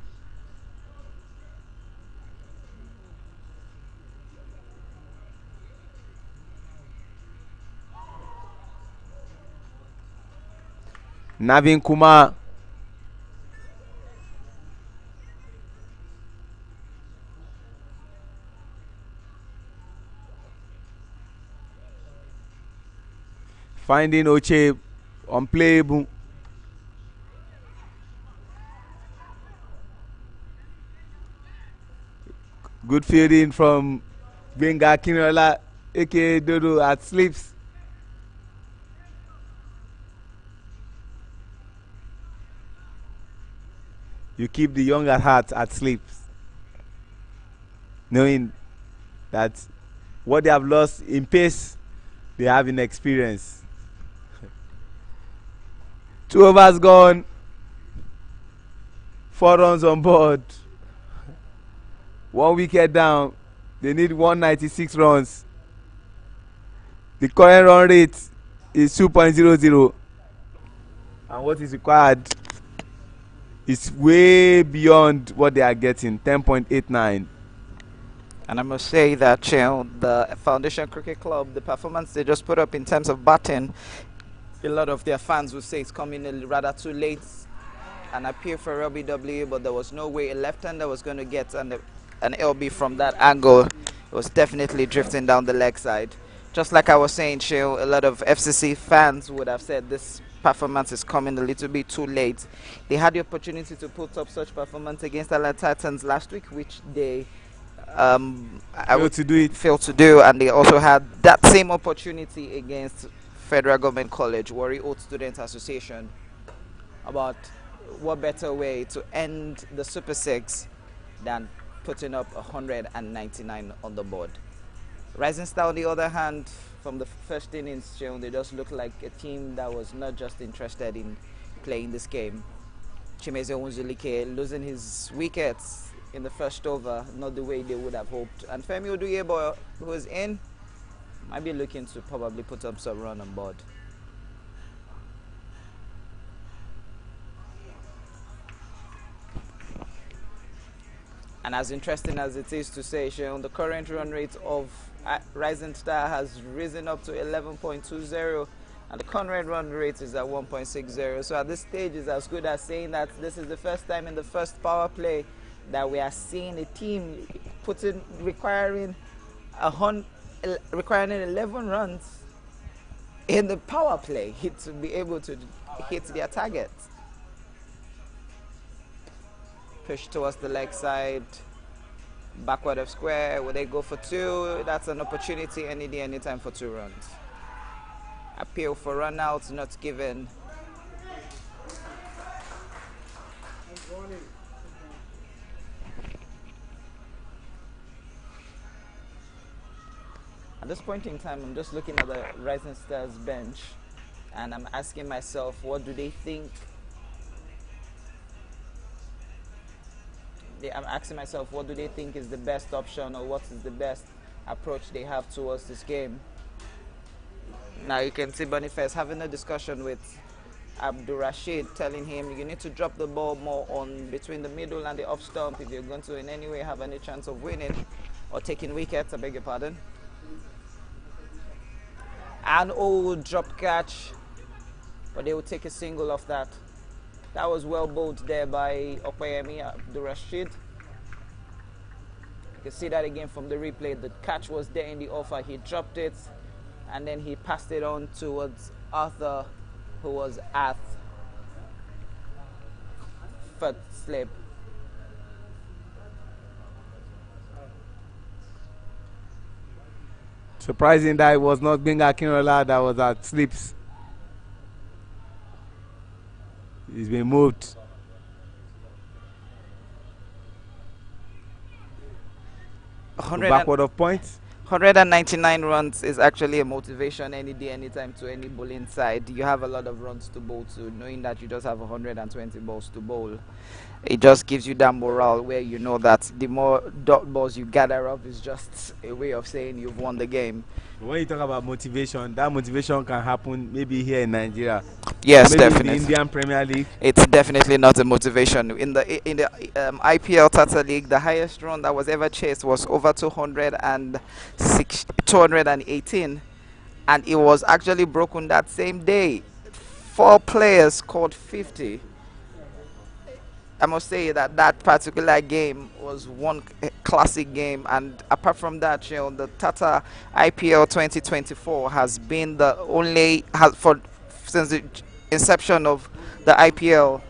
Navin Kumar. Finding Oche unplayable. Good fielding from Benga Kinola, aka Dodo at slips. You keep the young at heart at slips, knowing that what they have lost in pace, they have in experience. 2 overs gone, 4 runs on board, 1 wicket down. They need 196 runs. The current run rate is 2.00, and what is required is way beyond what they are getting, 10.89. And I must say that the Foundation Cricket Club, the performance they just put up in terms of batting, a lot of their fans would say it's coming in rather too late. An appeal for Robbie W, but there was no way a left-hander was going to get an LB from that angle. It was definitely drifting down the leg side. Just like I was saying, a lot of FCC fans would have said this performance is coming a little bit too late. They had the opportunity to put up such performance against Atlanta Titans last week, which they failed to do, and they also had that same opportunity against Federal Government College, Warri Old Student Association. About what better way to end the Super 6 than putting up 199 on the board. Rising Star, on the other hand, from the first innings, they just looked like a team that was not just interested in playing this game. Chimeze Onzulike losing his wickets in the first over, not the way they would have hoped. And Femi Oduyebo, who is in, might be looking to probably put up some run on board. And as interesting as it is to say, the current run rate of Rising Star has risen up to 11.20, and the current run rate is at 1.60. So at this stage, is as good as saying that this is the first time in the first power play that we are seeing a team requiring 11 runs in the power play to be able to hit their targets. Push towards the leg side, backward of square. Will they go for 2? That's an opportunity any day, anytime for 2 runs. Appeal for run out, not given. At this point in time, I'm just looking at the Rising Stars bench, and I'm asking myself, what do they think? I'm asking myself, what do they think is the best option, or what is the best approach they have towards this game? Now you can see Boniface having a discussion with Abdul Rashid, telling him you need to drop the ball more on between the middle and the off stump if you're going to in any way have any chance of winning or taking wickets. I beg your pardon. An old drop catch, but they will take a single off that. That was well bowled there by Opeyemi Abdul Rashid. You can see that again from the replay. The catch was there in the offer. He dropped it, and then he passed it on towards Arthur, who was at first slip. Surprising that it was not Gbenga Akinrola that was at slips. He's been moved. Backward of points. 199 runs is actually a motivation any day, anytime to any bowling side. You have a lot of runs to bowl to, knowing that you just have 120 balls to bowl. It just gives you that morale where you know that the more dot balls you gather up is just a way of saying you've won the game. When you talk about motivation, that motivation can happen maybe here in Nigeria. Yes, maybe definitely. In the Indian Premier League. It's definitely not a motivation. In the IPL Tata League, the highest run that was ever chased was over 218, and it was actually broken that same day. 4 players scored 50. I must say that that particular game was one classic game, and apart from that, you know, the Tata IPL 2024 has been the only since the inception of the IPL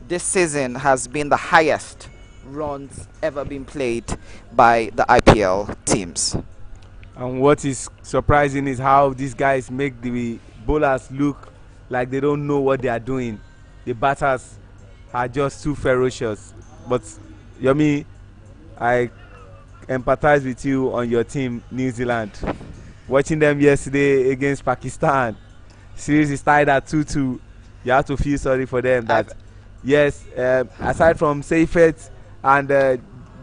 this season has been the highest runs ever been played by the IPL teams. And what is surprising is how these guys make the bowlers look like they don't know what they are doing. The batters are just too ferocious. But Yomi, I empathize with you on your team, New Zealand. Watching them yesterday against Pakistan, series is tied at 2-2. You have to feel sorry for them. That yes, aside from Seifert and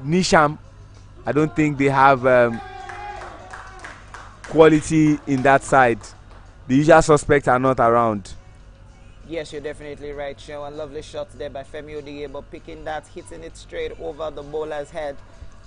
Nisham, I don't think they have quality in that side. The usual suspects are not around. Yes, you're definitely right, Sean. A lovely shot there by Femi Odiebo, hitting it straight over the bowler's head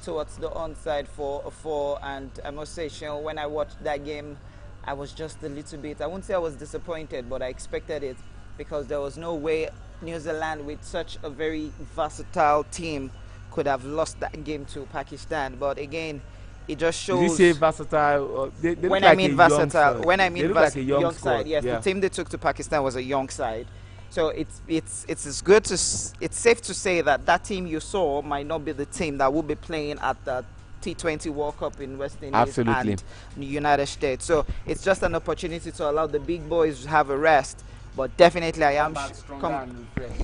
towards the onside for a 4. And I must say, Sean, when I watched that game, I was just a little bit, I wouldn't say I was disappointed, but I expected it, because there was no way New Zealand, with such a very versatile team, could have lost that game to Pakistan. But again, it just shows. Did you say versatile? They when look I like mean a versatile, young when I mean like a young young squad. side, yes, Yeah. the team they took to Pakistan was a young side. So it's as good to it's safe to say that that team you saw might not be the team that will be playing at the T20 World Cup in West Indies Absolutely. and the United States. So it's just an opportunity to allow the big boys to have a rest. But definitely,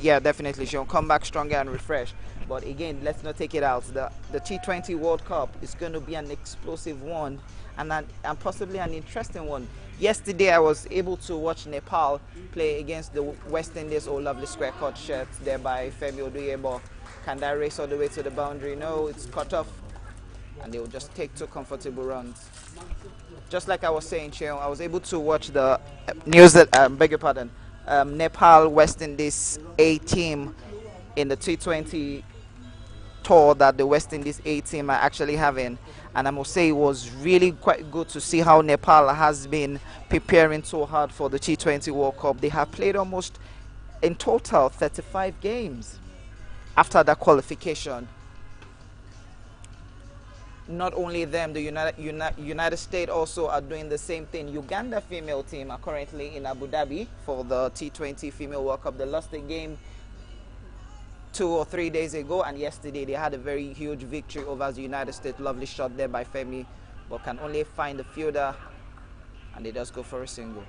yeah, definitely, she'll come back stronger and refreshed. But again, let's not take it out. The T20 World Cup is going to be an explosive one, and possibly an interesting one. Yesterday, I was able to watch Nepal play against the West Indies. Oh, lovely square cut shot there by Femi Odiebo. Can that race all the way to the boundary? No, it's cut off, and they will just take 2 comfortable runs. Just like I was saying, Cheon, I was able to watch the Nepal West Indies A team in the T20 tour that the West Indies A team are actually having, and I must say it was really quite good to see how Nepal has been preparing so hard for the T20 World Cup. They have played almost in total 35 games after that qualification. Not only them, the United States also are doing the same thing. Uganda female team are currently in Abu Dhabi for the T20 Female World Cup. They lost the game 2 or 3 days ago, and yesterday they had a very huge victory over the United States. Lovely shot there by Femi, but can only find the fielder, and they just go for a single.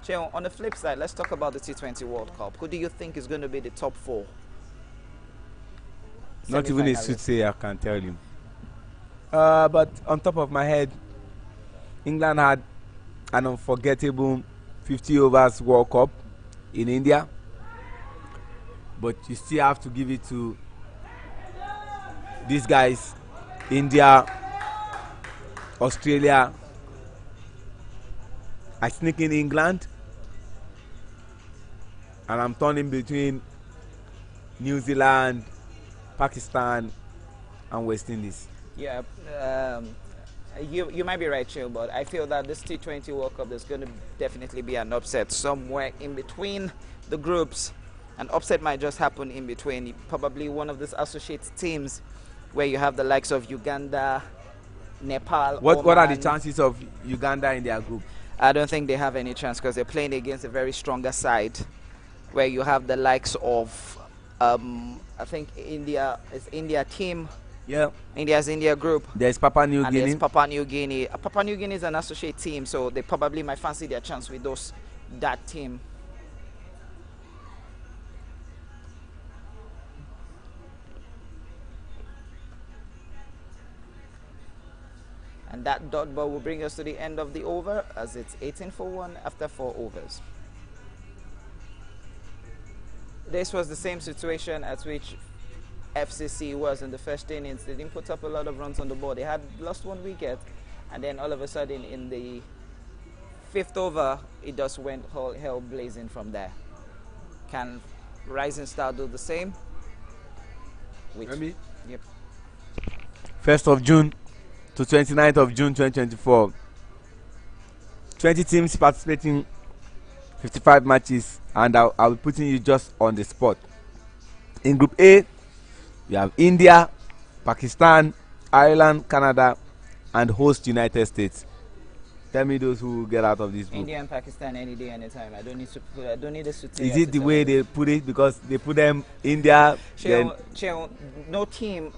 Cheo, on the flip side, let's talk about the T20 World Cup. Who do you think is going to be the top 4? Not even a soothsayer can tell you. But on top of my head, England had an unforgettable 50 overs World Cup in India, but you still have to give it to these guys, India, Australia. I sneak in England, and I'm turning between New Zealand, Pakistan, and West Indies. Yeah, you might be right, Chill, but I feel that this T20 World Cup, there's going to definitely be an upset somewhere in between the groups. An upset might just happen in between. Probably one of these associate teams where you have the likes of Uganda, Nepal. What are the chances of Uganda in their group? I don't think they have any chance because they're playing against a very stronger side where you have the likes of, I think India team. Yeah. India's India group. There's Papua New Guinea. There's Papua New Guinea. Papua New Guinea is an associate team, so they probably might fancy their chance with that team. And that dot ball will bring us to the end of the over as it's 18 for 1 after 4 overs. This was the same situation at which FCC was in the first innings. They didn't put up a lot of runs on the board. They had lost 1 wicket, and then all of a sudden in the 5th over, it just went hell blazing from there. Can Rising Star do the same? Maybe. Yep. 1st of June to 29th of June 2024. 20 teams participating, 55 matches, and I'll be putting you just on the spot. In Group A, we have India, Pakistan, Ireland, Canada, and host United States. Tell me those who get out of this group. India and Pakistan any day, anytime. I don't need us to tell. Is it the way they put it? Because they put them India. No team,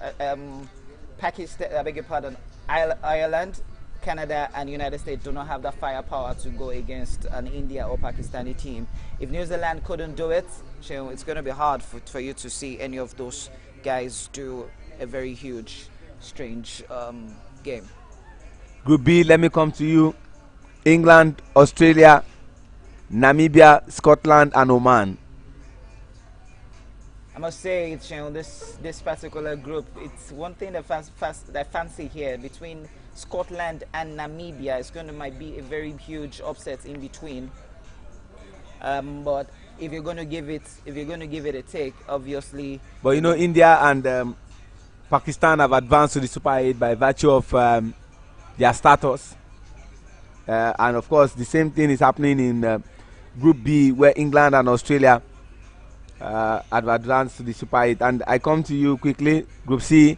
Pakistan, I beg your pardon, Ireland, Canada, and United States do not have the firepower to go against an India or Pakistani team. If New Zealand couldn't do it, it's going to be hard for you to see any of those guys do a very huge, strange game. Group B, let me come to you. England, Australia, Namibia, Scotland, and Oman. I must say, this particular group, it's one thing that I fancy here between Scotland and Namibia. It's might be a very huge upset in between. But if you're going to give it a take, obviously. But you know, India and Pakistan have advanced to the Super 8 by virtue of their status, and of course, the same thing is happening in Group B, where England and Australia have advanced to the Super 8. And I come to you quickly. Group C,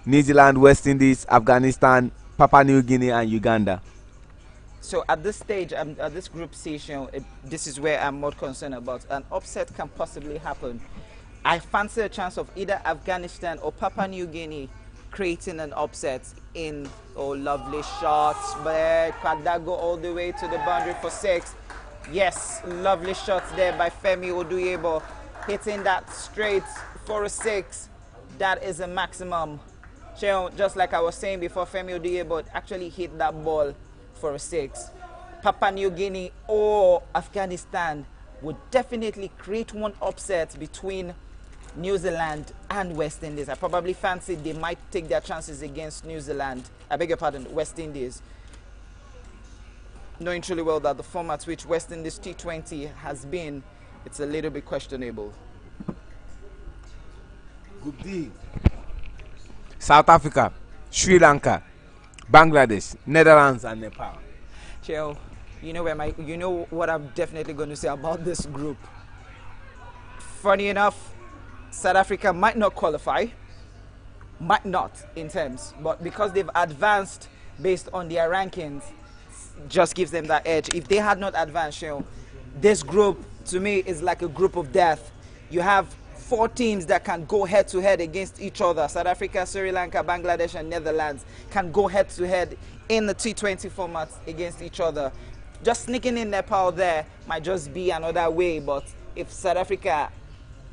New Zealand, West Indies, Afghanistan, Papua New Guinea, and Uganda. So at this stage, at this group session, this is where I'm more concerned about. An upset can possibly happen. I fancy a chance of either Afghanistan or Papua New Guinea creating an upset in, lovely shots, but can that go all the way to the boundary for 6? Yes, lovely shots there by Femi Oduyebo, hitting that straight for a 6. That is a maximum. Just like I was saying before, Femi Oduyebo actually hit that ball for a 6. Papua New Guinea or Afghanistan would definitely create one upset between New Zealand and West Indies. I probably fancy they might take their chances against New Zealand. I beg your pardon, West Indies. Knowing truly well that the format which West Indies T20 has been, it's a little bit questionable. Group D, South Africa, Sri Lanka, Bangladesh, Netherlands, and Nepal. Cheo, you know what I'm definitely going to say about this group. Funny enough, South Africa might not qualify, might not in terms, but because they've advanced based on their rankings, just gives them that edge. If they had not advanced, this group to me is like a group of death. You have 4 teams that can go head to head against each other. South Africa, Sri Lanka, Bangladesh, and Netherlands can go head to head in the T20 format against each other. Just sneaking in Nepal there might just be another way, but if South Africa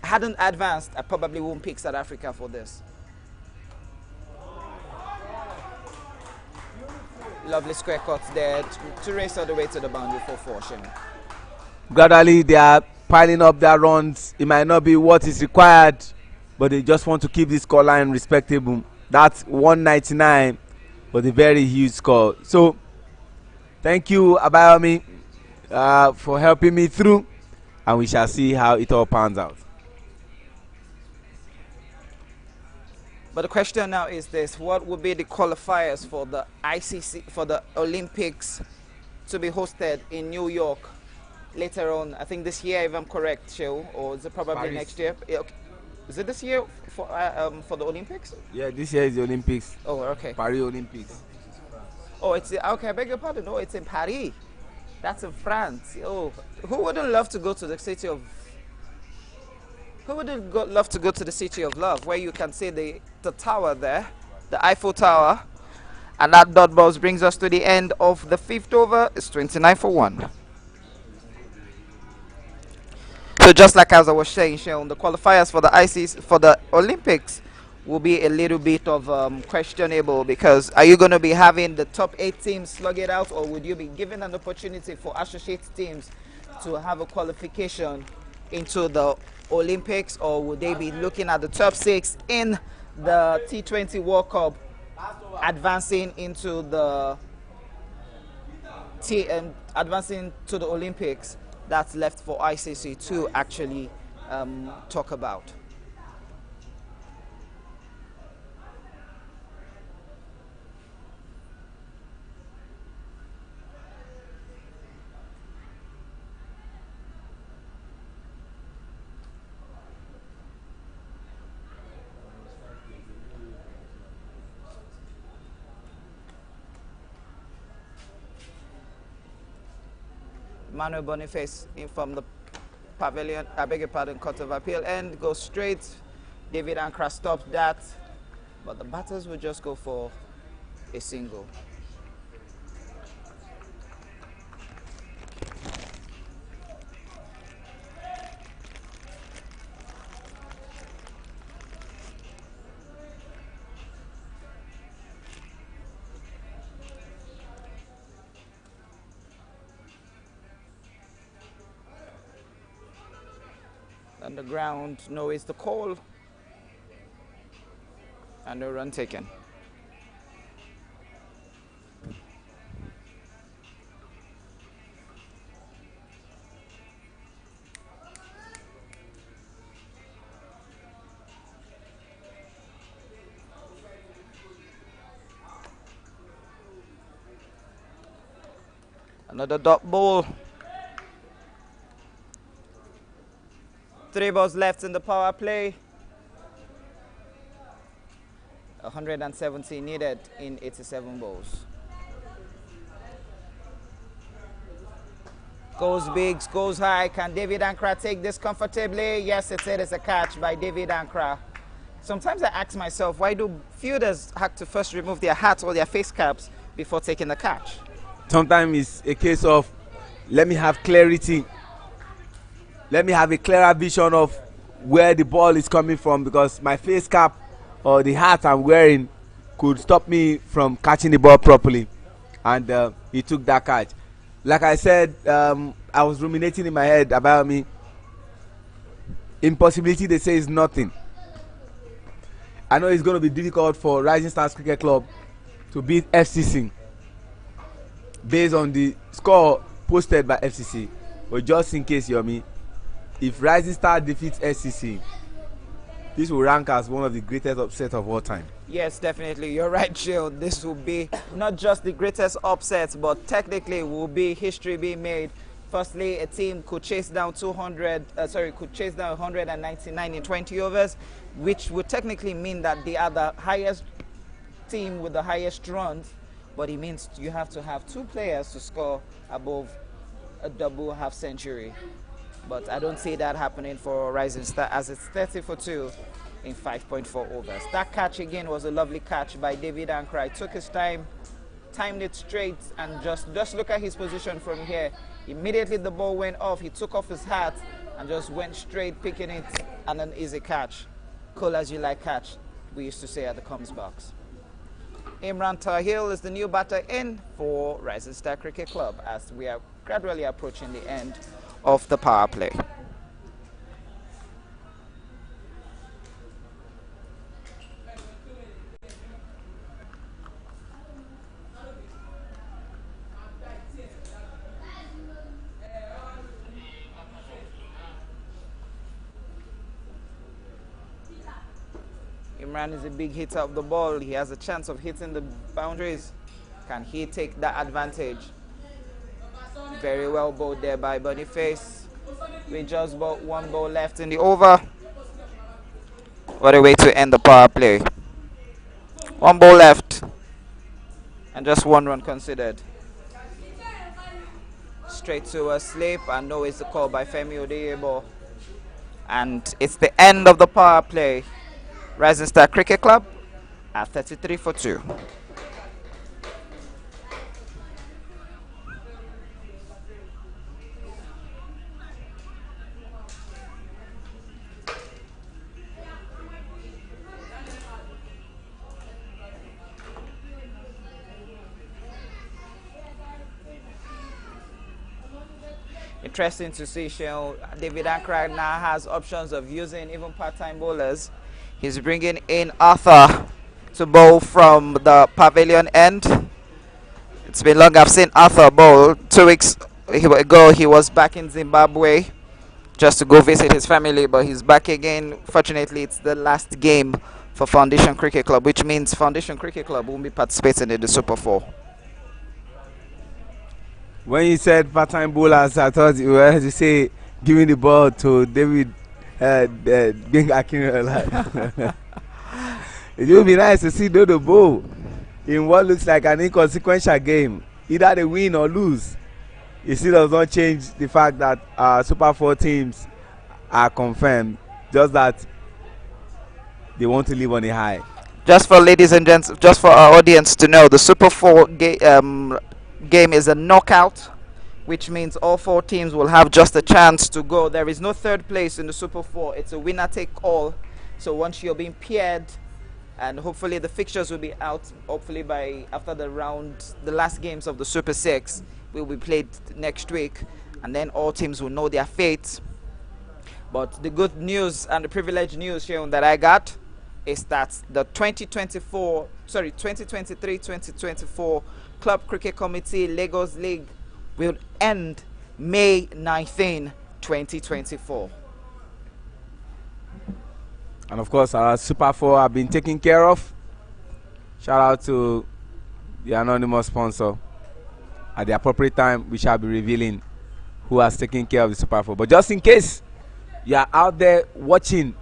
hadn't advanced, I probably won't pick South Africa for this. Lovely square cuts there to race all the way to the boundary for 4, Sean. Gradually, they are piling up their runs. It might not be what is required, but they just want to keep the scoreline respectable. That's 199, but a very huge score. So, thank you, Abayomi, for helping me through, and we shall see how it all pans out. But the question now is this: what would be the qualifiers for the ICC, for the Olympics to be hosted in New York later on? I think this year, if I'm correct, Shil, or is it probably Paris. next year? Yeah, okay. Is it this year for the Olympics? Yeah, this year is the Olympics. Oh, okay. Paris Olympics. Oh, it's okay. I beg your pardon. Oh, it's in Paris. That's in France. Oh, who wouldn't love to go to the city of? Who wouldn't love to go to the city of love, where you can see the tower there, the Eiffel Tower, and that dot balls brings us to the end of the 5th over. It's 29-1. So just like as I was saying, Sean, the qualifiers for the ICC, for the Olympics will be a little bit of questionable, because are you going to be having the top 8 teams slug it out, or would you be given an opportunity for associate teams to have a qualification into the Olympics, or would they be looking at the top 6 in the T20 World Cup advancing into the advancing to the Olympics? That's left for ICC to actually talk about. Manuel Boniface in from the pavilion, I beg your pardon, court of appeal end, goes straight. David Ankra stops that, but the batters will just go for a single. On the ground, no is the call, and no run taken. Another dot ball. 3 balls left in the power play. 170 needed in 87 balls. Goes big, goes high. Can David Ankra take this comfortably? Yes, it is a catch by David Ankra. Sometimes I ask myself, why do fielders have to first remove their hats or their face caps before taking the catch? Sometimes it's a case of, let me have clarity. Let me have a clearer vision of where the ball is coming from, because my face cap or the hat I'm wearing could stop me from catching the ball properly. And he took that catch. Like I said, I was ruminating in my head about me. Impossibility, they say, is nothing. I know it's going to be difficult for Rising Stars Cricket Club to beat FCC based on the score posted by FCC. But just in case, Yomi, if Rising Star defeats SCC, this will rank as one of the greatest upsets of all time. Yes, definitely. You're right, Jill. This will be not just the greatest upset, but technically will be history being made. Firstly, a team could chase down 199 in 20 overs, which would technically mean that they are the highest team with the highest runs, but it means you have to have 2 players to score above a double half century. But I don't see that happening for Rising Star, as it's 30 for 2 in 5.4 overs. That catch again was a lovely catch by David Ankra. He took his time, timed it straight, and just look at his position from here. Immediately the ball went off, he took off his hat and just went straight, picking it, and an easy catch. Cool as you like catch, we used to say at the comms box. Imran Tahil is the new batter in for Rising Star Cricket Club as we are gradually approaching the end of the power play. Imran is a big hitter of the ball. He has a chance of hitting the boundaries. Can he take that advantage? Very well bowled there by Boniface. We just got one ball left in the over. What a way to end the power play. One ball left. And just one run considered. Straight to a slip, and no, it's the call by Femi Odeyebo. And it's the end of the power play. Rising Star Cricket Club at 33 for 2. Interesting to see David Ankra now has options of using even part-time bowlers. He's bringing in Arthur to bowl from the pavilion end. It's been long I've seen Arthur bowl. 2 weeks ago he was back in Zimbabwe just to go visit his family, but he's back again. Fortunately, it's the last game for Foundation Cricket Club, which means Foundation Cricket Club won't be participating in the Super 4. When you said part-time bowlers, I thought you were to say giving the ball to David being Akinrunner. It would be nice to see Dodo bowl in what looks like an inconsequential game. Either they win or lose. It still does not change the fact that Super 4 teams are confirmed. Just that they want to live on a high. Just for ladies and gents, just for our audience to know, the Super 4 game is a knockout, which means all 4 teams will have just a chance to go. There is no third place in the Super 4. It's a winner take all. So once you're being paired, and hopefully the fixtures will be out, hopefully by after the last games of the Super 6 will be played next week, and then all teams will know their fate. But the good news and the privileged news here that I got is that the 2023-2024 Club Cricket Committee Lagos League will end May 19, 2024. And of course, our Super 4 have been taken care of. Shout out to the anonymous sponsor. At the appropriate time, we shall be revealing who has taken care of the Super 4. But just in case you are out there watching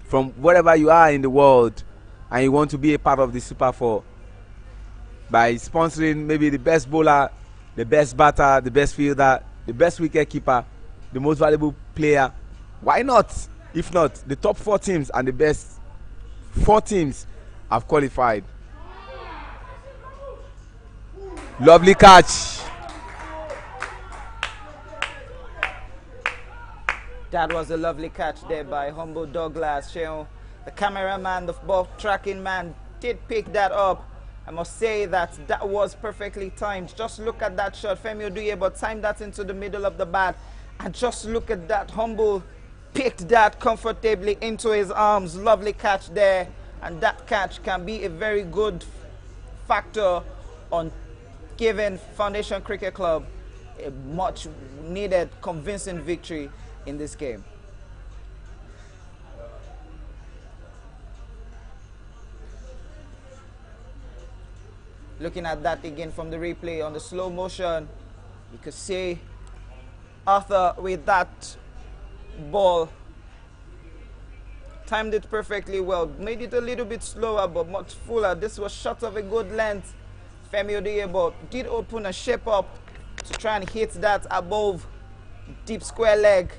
from wherever you are in the world and you want to be a part of the Super 4 by sponsoring maybe the best bowler, the best batter, the best fielder, the best wicket keeper, the most valuable player, why not? If not, the top 4 teams and the best 4 teams have qualified. Lovely catch. That was a lovely catch there by Humble Douglas. The cameraman, the ball tracking man, did pick that up. I must say that was perfectly timed. Just look at that shot. Femi Oduyebo timed that into the middle of the bat. And just look at that. Humble picked that comfortably into his arms. Lovely catch there. And that catch can be a very good factor on giving Foundation Cricket Club a much needed convincing victory in this game. Looking at that again from the replay on the slow motion, you could see Arthur with that ball timed it perfectly well, made it a little bit slower but much fuller. This was shot of a good length. Femi Oduyebo did open a shape up to try and hit that above deep square leg,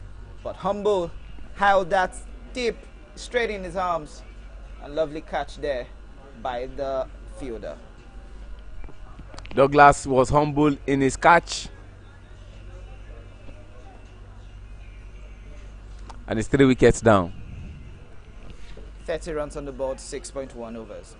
but Humble held that deep straight in his arms. A lovely catch there by the fielder. Douglas was humble in his catch. And it's 3 wickets down. 30 runs on the board, 6.1 overs.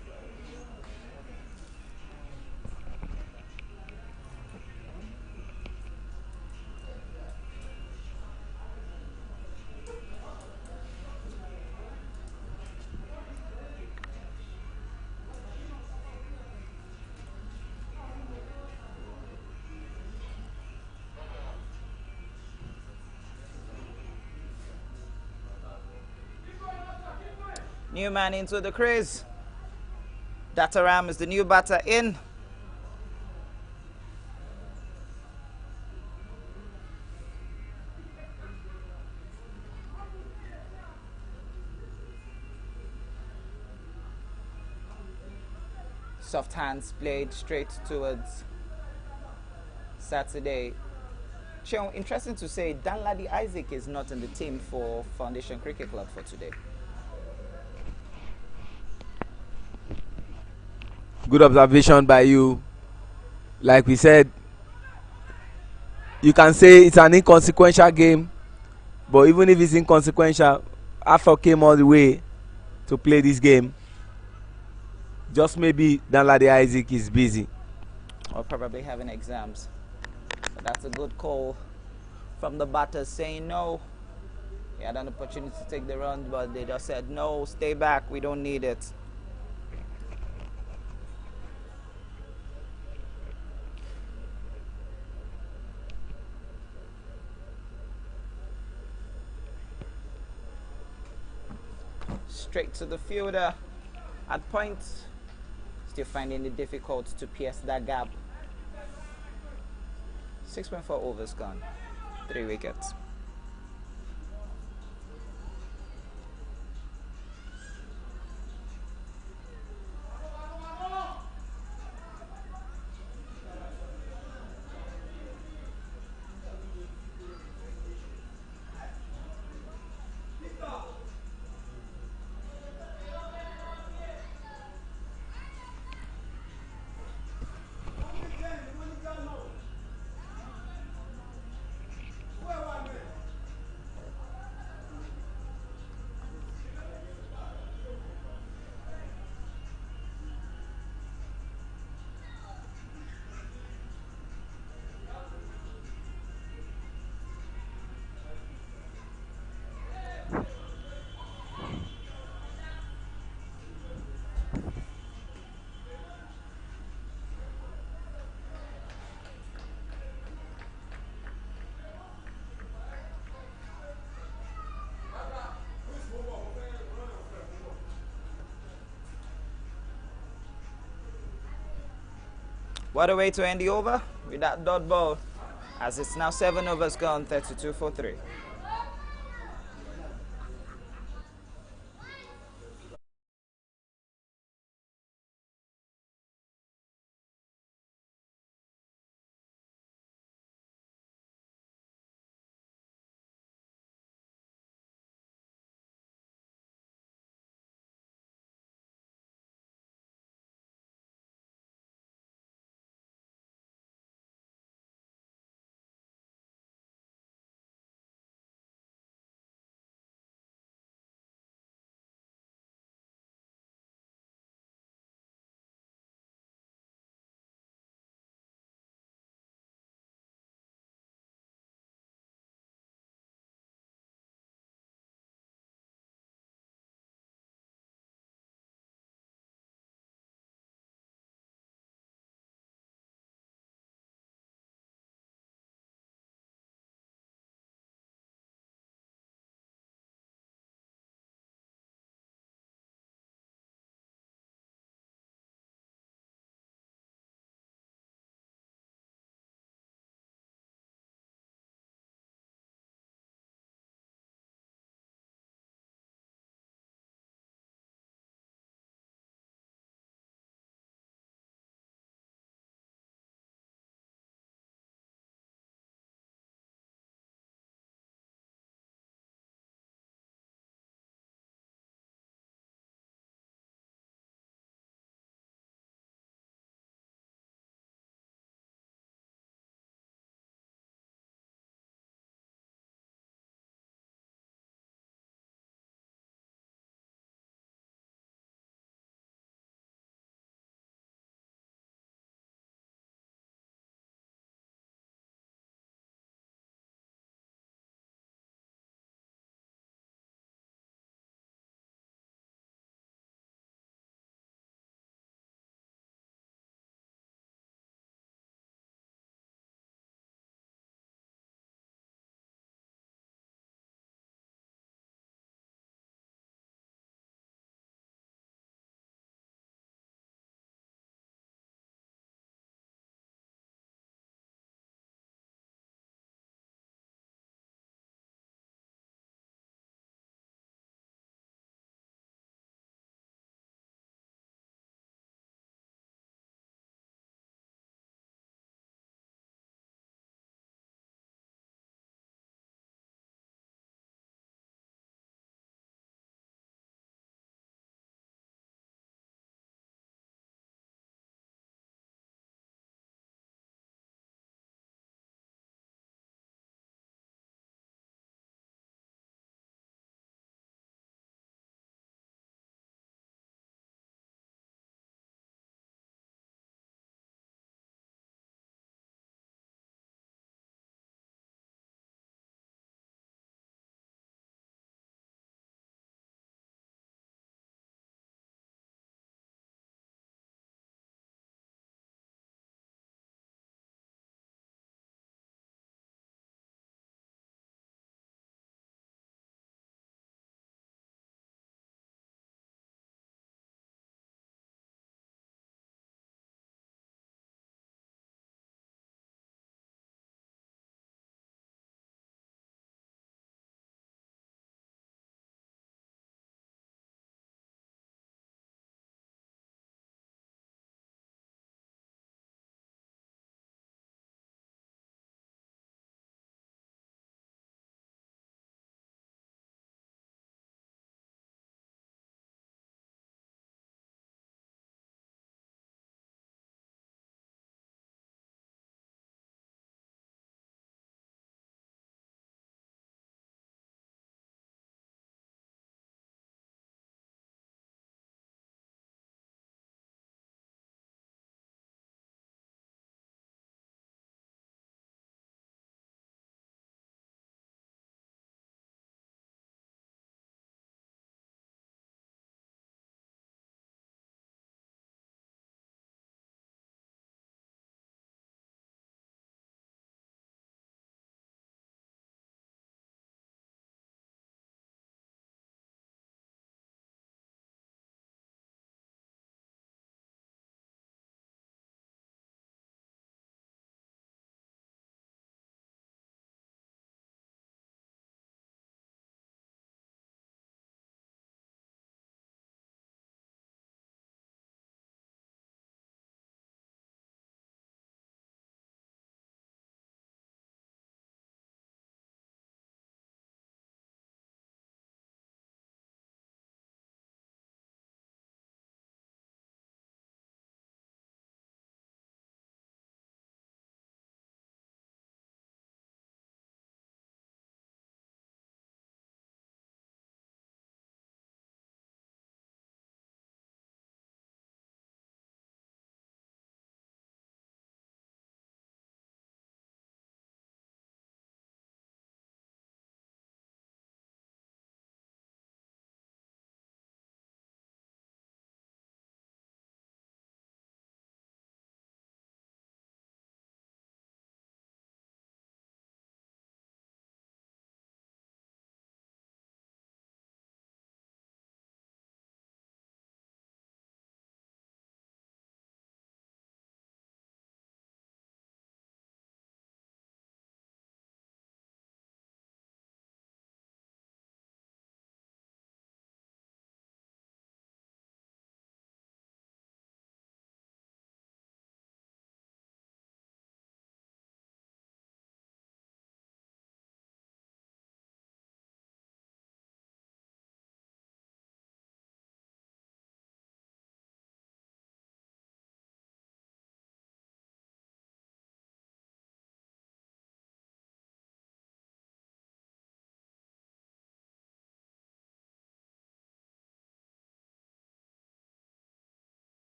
New man into the crease. Dataram is the new batter in. Soft hands played straight towards Saturday. Cheon, interesting to say, Danladi Isaac is not in the team for Foundation Cricket Club for today. Good observation by you. Like we said, you can say it's an inconsequential game, but even if it's inconsequential, Afro came all the way to play this game. Just maybe Danladi Isaac is busy. Or probably having exams. But that's a good call from the batters saying no. He had an opportunity to take the run, but they just said no, stay back, we don't need it. Straight to the fielder. At points, still finding it difficult to pierce that gap. 6.4 overs gone. 3 wickets. What a way to end the over with that dot ball, as it's now 7 overs gone, 32 for 3.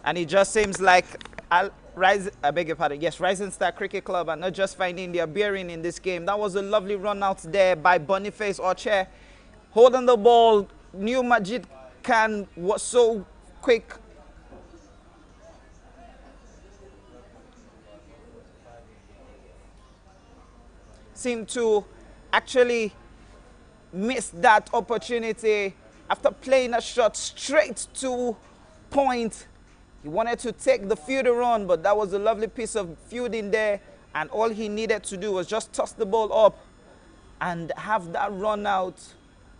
And it just seems like I beg your pardon. Yes, Rising Star Cricket Club are not just finding their bearing in this game. That was a lovely run out there by Boniface Oche. Holding the ball, New Majid Khan was so quick. Seemed to actually miss that opportunity after playing a shot straight to point. He wanted to take the fielder run, but that was a lovely piece of fielding there. And all he needed to do was just toss the ball up and have that run out.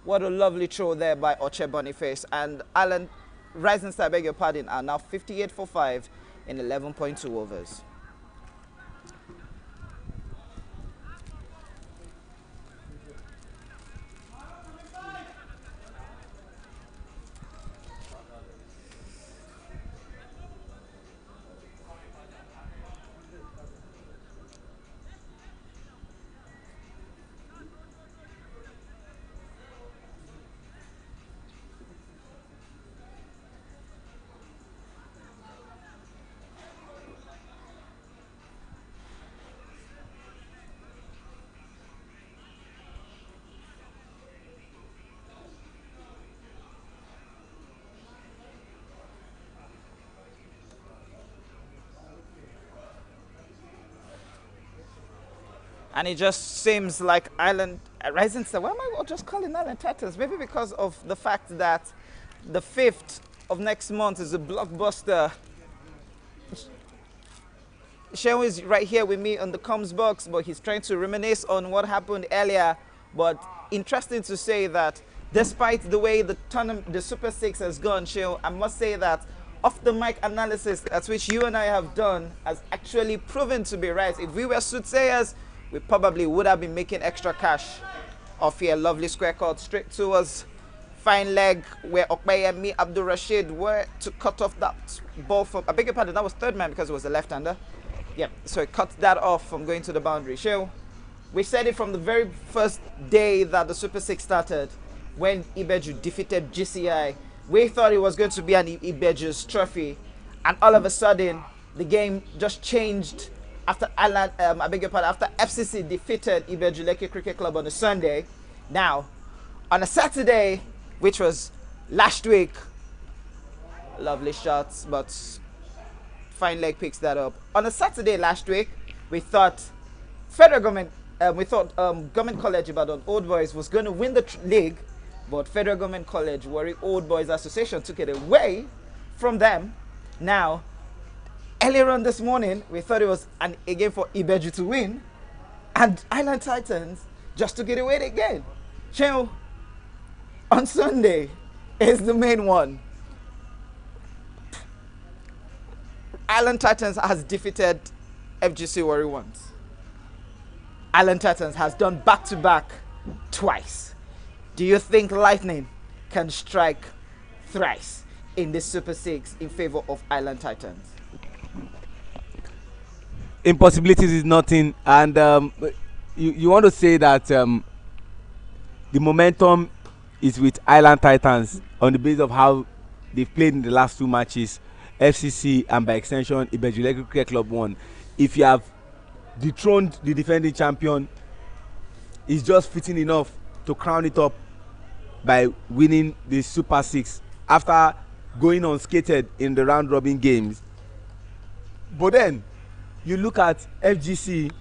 What a lovely throw there by Oche Boniface. And Alan Rising Star, beg your pardon, are now 58 for 5 in 11.2 overs. And it just seems like Rising Star, why am I just calling Island Titans? Maybe because of the fact that the 5th of next month is a blockbuster. Shehu is right here with me on the comms box, but he's trying to reminisce on what happened earlier. But interesting to say that despite the way the Super 6 has gone, Shehu, I must say that off the mic analysis at which you and I have done has actually proven to be right. If we were soothsayers, we probably would have been making extra cash off here. Lovely square cut straight towards fine leg where Okpeyemi Abdul Rashid were to cut off that ball from, I beg your pardon, that was third man because it was a left-hander. Yeah, so he cut that off from going to the boundary. Sure, we said it from the very first day that the Super 6 started when Ibeju defeated GCI. We thought it was going to be an Ibeju's trophy, and all of a sudden the game just changed after after FCC defeated Ibeju Lekki Cricket Club on a Sunday. Now, on a Saturday, which was last week, lovely shots, but fine leg picks that up. On a Saturday last week, we thought Government College Ibadan Old Boys was going to win the league, but Federal Government College Warri Old Boys Association took it away from them. Now, earlier on this morning, we thought it was a game for Ibeju to win, and Island Titans just took it away again. Cheo, on Sunday is the main one. Island Titans has defeated FGC Warri once. Island Titans has done back-to-back twice. Do you think Lightning can strike thrice in this Super 6 in favor of Island Titans? Impossibilities is nothing, and you want to say that the momentum is with Island Titans on the basis of how they've played in the last 2 matches. FCC and by extension Ibeju Lekki Cricket Club won. If you have dethroned the defending champion, it's just fitting enough to crown it up by winning the Super 6 after going unscathed in the round robin games. But then you look at FGC,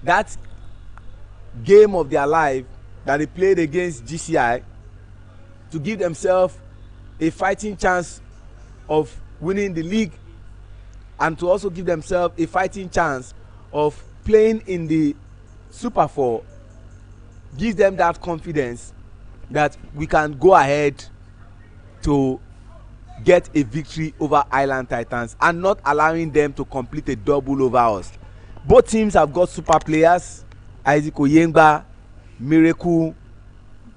that game of their life that they played against GCI to give themselves a fighting chance of winning the league, and to also give themselves a fighting chance of playing in the Super 4, gives them that confidence that we can go ahead to get a victory over Island Titans and not allowing them to complete a double over us. Both teams have got super players: Isaac Oyengba, Miracle,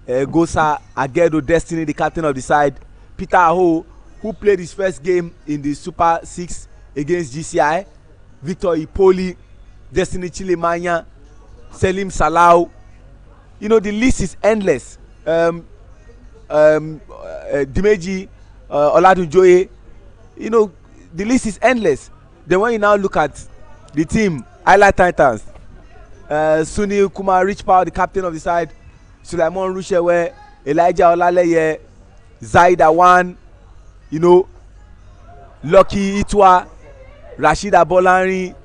Gosa, Agedo, Destiny, the captain of the side, Peter Aho, who played his first game in the Super 6 against GCI, Victor Ipoli, Destiny Chilemanya, Selim Salau. You know, the list is endless. Dimeji Oladunjoye. You know, the list is endless. Then when you now look at the team, Highlight Titans, Sunil Kumar Richpal, the captain of the side, Sulaiman Rushewe, Elijah Olaleye, Zaid Awan, you know, Lucky Itwa, Rashida Bolari,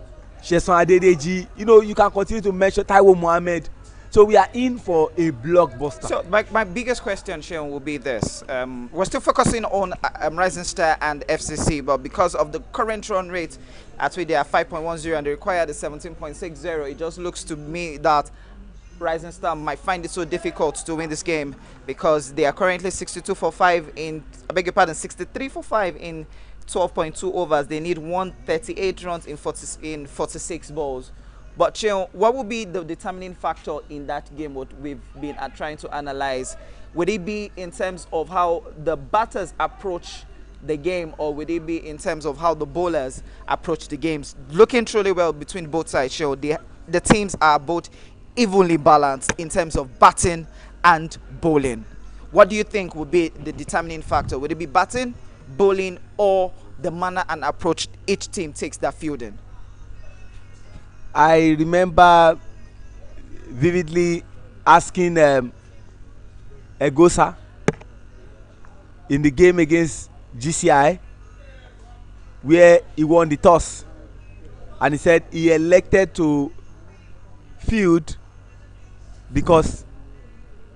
Sheson Adedeji, you know, you can continue to mention Taiwo Mohammed. So we are in for a blockbuster. So my biggest question, Seun, will be this. We're still focusing on Rising Star and FCC, but because of the current run rate at which they are 5.10 and they require the 17.60, it just looks to me that Rising Star might find it so difficult to win this game because they are currently 62 for 5 in, I beg your pardon, 63 for 5 in 12.2 overs. They need 138 runs in 46 balls. But Seun, what will be the determining factor in that game? What we've been trying to analyze, would it be in terms of how the batters approach the game, or would it be in terms of how the bowlers approach the games? Looking truly well between both sides, Seun, the teams are both evenly balanced in terms of batting and bowling. What do you think would be the determining factor? Would it be batting, bowling, or the manner and approach each team takes that fielding? I remember vividly asking Egosa in the game against GCI where he won the toss, and he said he elected to field because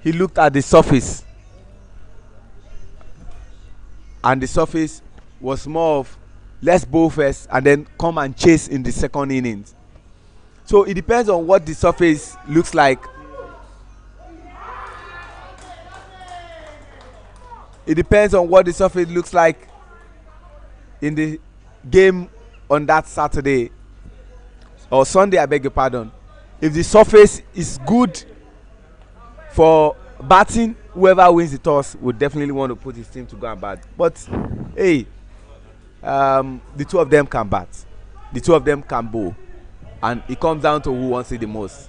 he looked at the surface, and the surface was more of let's bowl first and then come and chase in the second innings. So it depends on what the surface looks like. It depends on what the surface looks like in the game on that Saturday or Sunday, I beg your pardon. If the surface is good for batting, whoever wins the toss would definitely want to put his team to go and bat. But hey, the two of them can bat. The two of them can bowl. And it comes down to who wants it the most.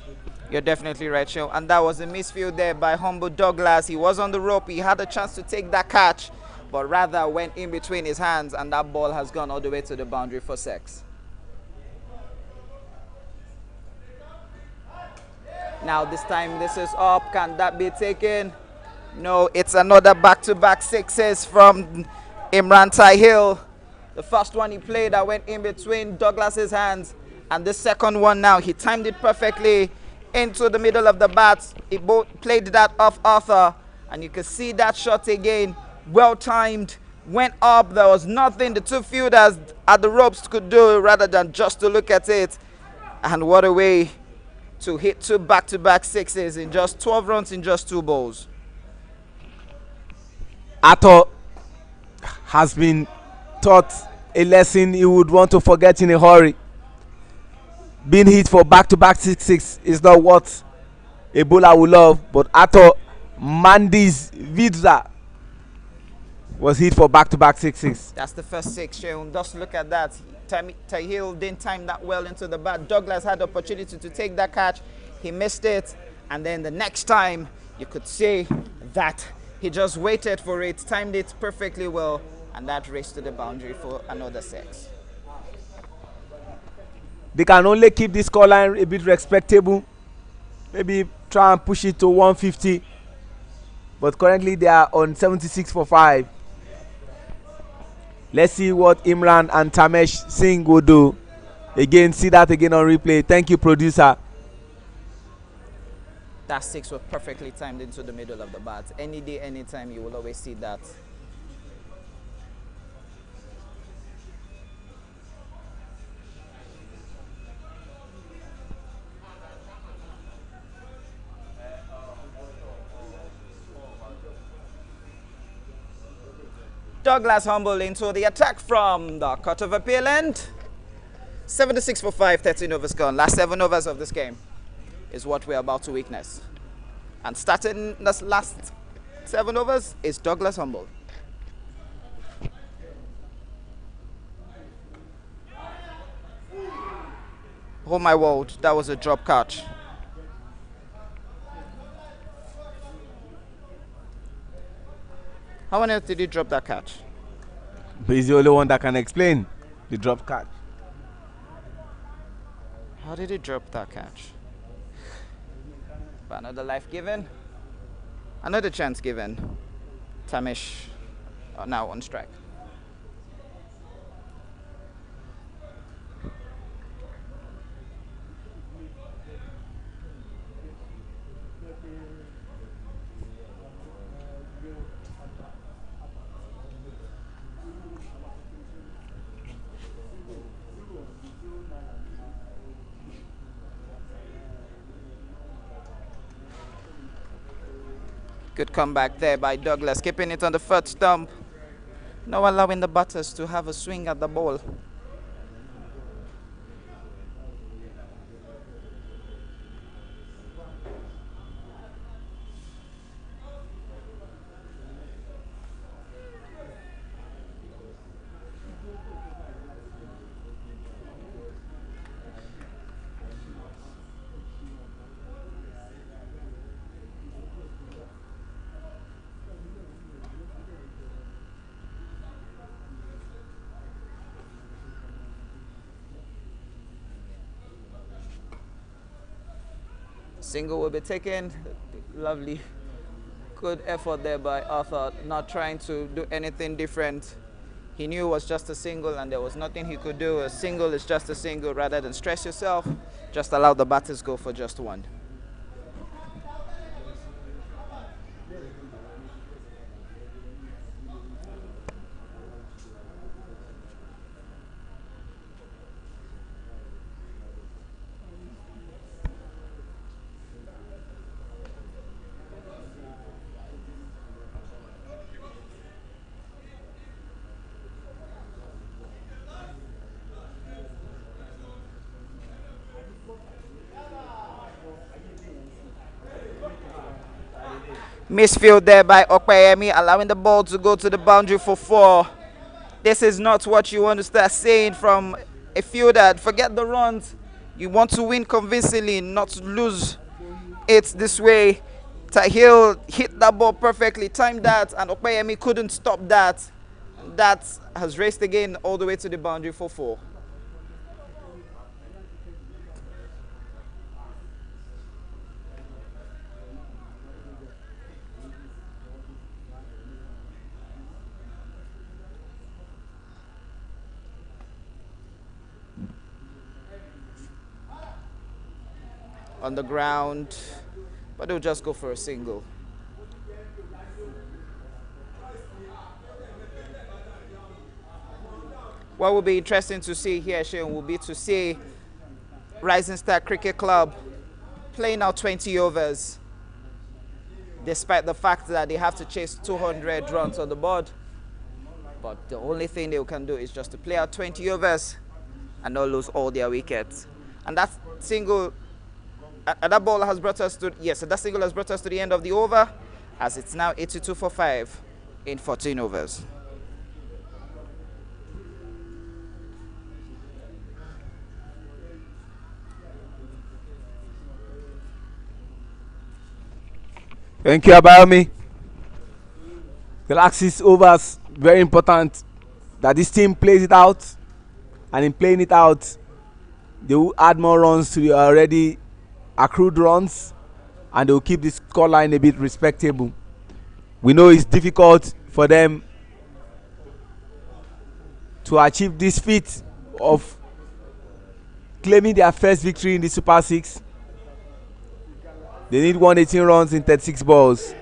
You're definitely right, Seun. And that was a misfield there by Humble Douglas. He was on the rope. He had a chance to take that catch, but rather went in between his hands, and that ball has gone all the way to the boundary for 6. Now this time this is up. Can that be taken? No, it's another back-to-back sixes from Imran Tahil. The first one he played that went in between Douglas's hands. And the second one now, he timed it perfectly into the middle of the bat. He played that off Arthur. And you can see that shot again. Well timed. Went up. There was nothing the two fielders at the ropes could do rather than just to look at it. And what a way to hit 2 back-to-back sixes in just 12 runs in just 2 balls. Arthur has been taught a lesson he would want to forget in a hurry. Being hit for back-to-back 6-6 is not what a bowler would love, but Arthur Mandis Vidza was hit for back-to-back 6-6. That's the first 6, Seun. Just look at that. Tahil didn't time that well into the bat. Douglas had the opportunity to take that catch. He missed it. And then the next time, you could say that he just waited for it, timed it perfectly well, and that raced to the boundary for another 6. They can only keep this scoreline a bit respectable. Maybe try and push it to 150. But currently they are on 76 for 5. Let's see what Imran and Tamesh Singh will do. Again, see that again on replay. Thank you, producer. That 6 was perfectly timed into the middle of the bat. Any day, anytime, you will always see that. Douglas Humble into the attack from the Court of Appeal end. 76 for 5, 13 overs gone. Last 7 overs of this game is what we're about to witness. And starting this last 7 overs is Douglas Humble. Oh my word, that was a drop catch. How on earth did he drop that catch? But he's the only one that can explain. The drop catch. How did he drop that catch? But another life given. Another chance given. Tamish now on strike. Good comeback there by Douglas, keeping it on the first stump. Now allowing the batters to have a swing at the ball. Single will be taken. Lovely, good effort there by Arthur, not trying to do anything different. He knew it was just a single and there was nothing he could do. A single is just a single. Rather than stress yourself, just allow the batters go for just one. Misfield there by Okpeyemi, allowing the ball to go to the boundary for 4. This is not what you want to start saying from a fielder. Forget the runs. You want to win convincingly, not to lose it this way. Tahil hit that ball perfectly, timed that, and Okpeyemi couldn't stop that. That has raced again all the way to the boundary for 4. On the ground, but they'll just go for a single. What will be interesting to see here, Shane, will be to see Rising Star Cricket Club playing out 20 overs, despite the fact that they have to chase 200 runs on the board. But the only thing they can do is just to play out 20 overs and not lose all their wickets. And that single. And that ball has brought us to, yes, that single has brought us to the end of the over, as it's now 82 for 5 in 14 overs. Thank you, Abayomi. The last 6 overs, very important that this team plays it out, and in playing it out, they will add more runs to the already accrued runs, and they will keep the scoreline a bit respectable. We know it's difficult for them to achieve this feat of claiming their first victory in the Super 6. They need 118 runs in 36 balls,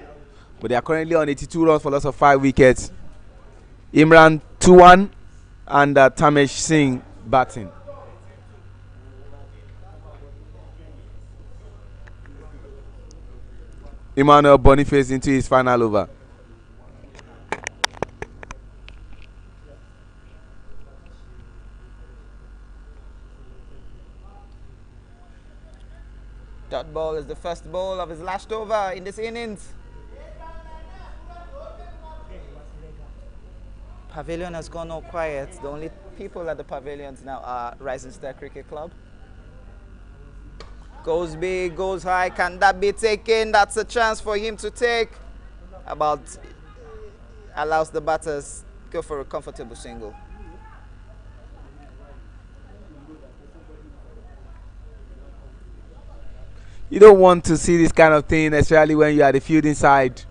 but they are currently on 82 runs for loss of 5 wickets. Imran 2-1 and Tamesh Singh batting. Emmanuel Boniface into his final over. That ball is the first ball of his last over in this innings. Pavilion has gone all quiet. The only people at the pavilions now are Rising Star Cricket Club. Goes big, goes high. Can that be taken? That's a chance for him to take. Allows the batters go for a comfortable single. don't want to see this kind of thing, especially when you are the fielding side,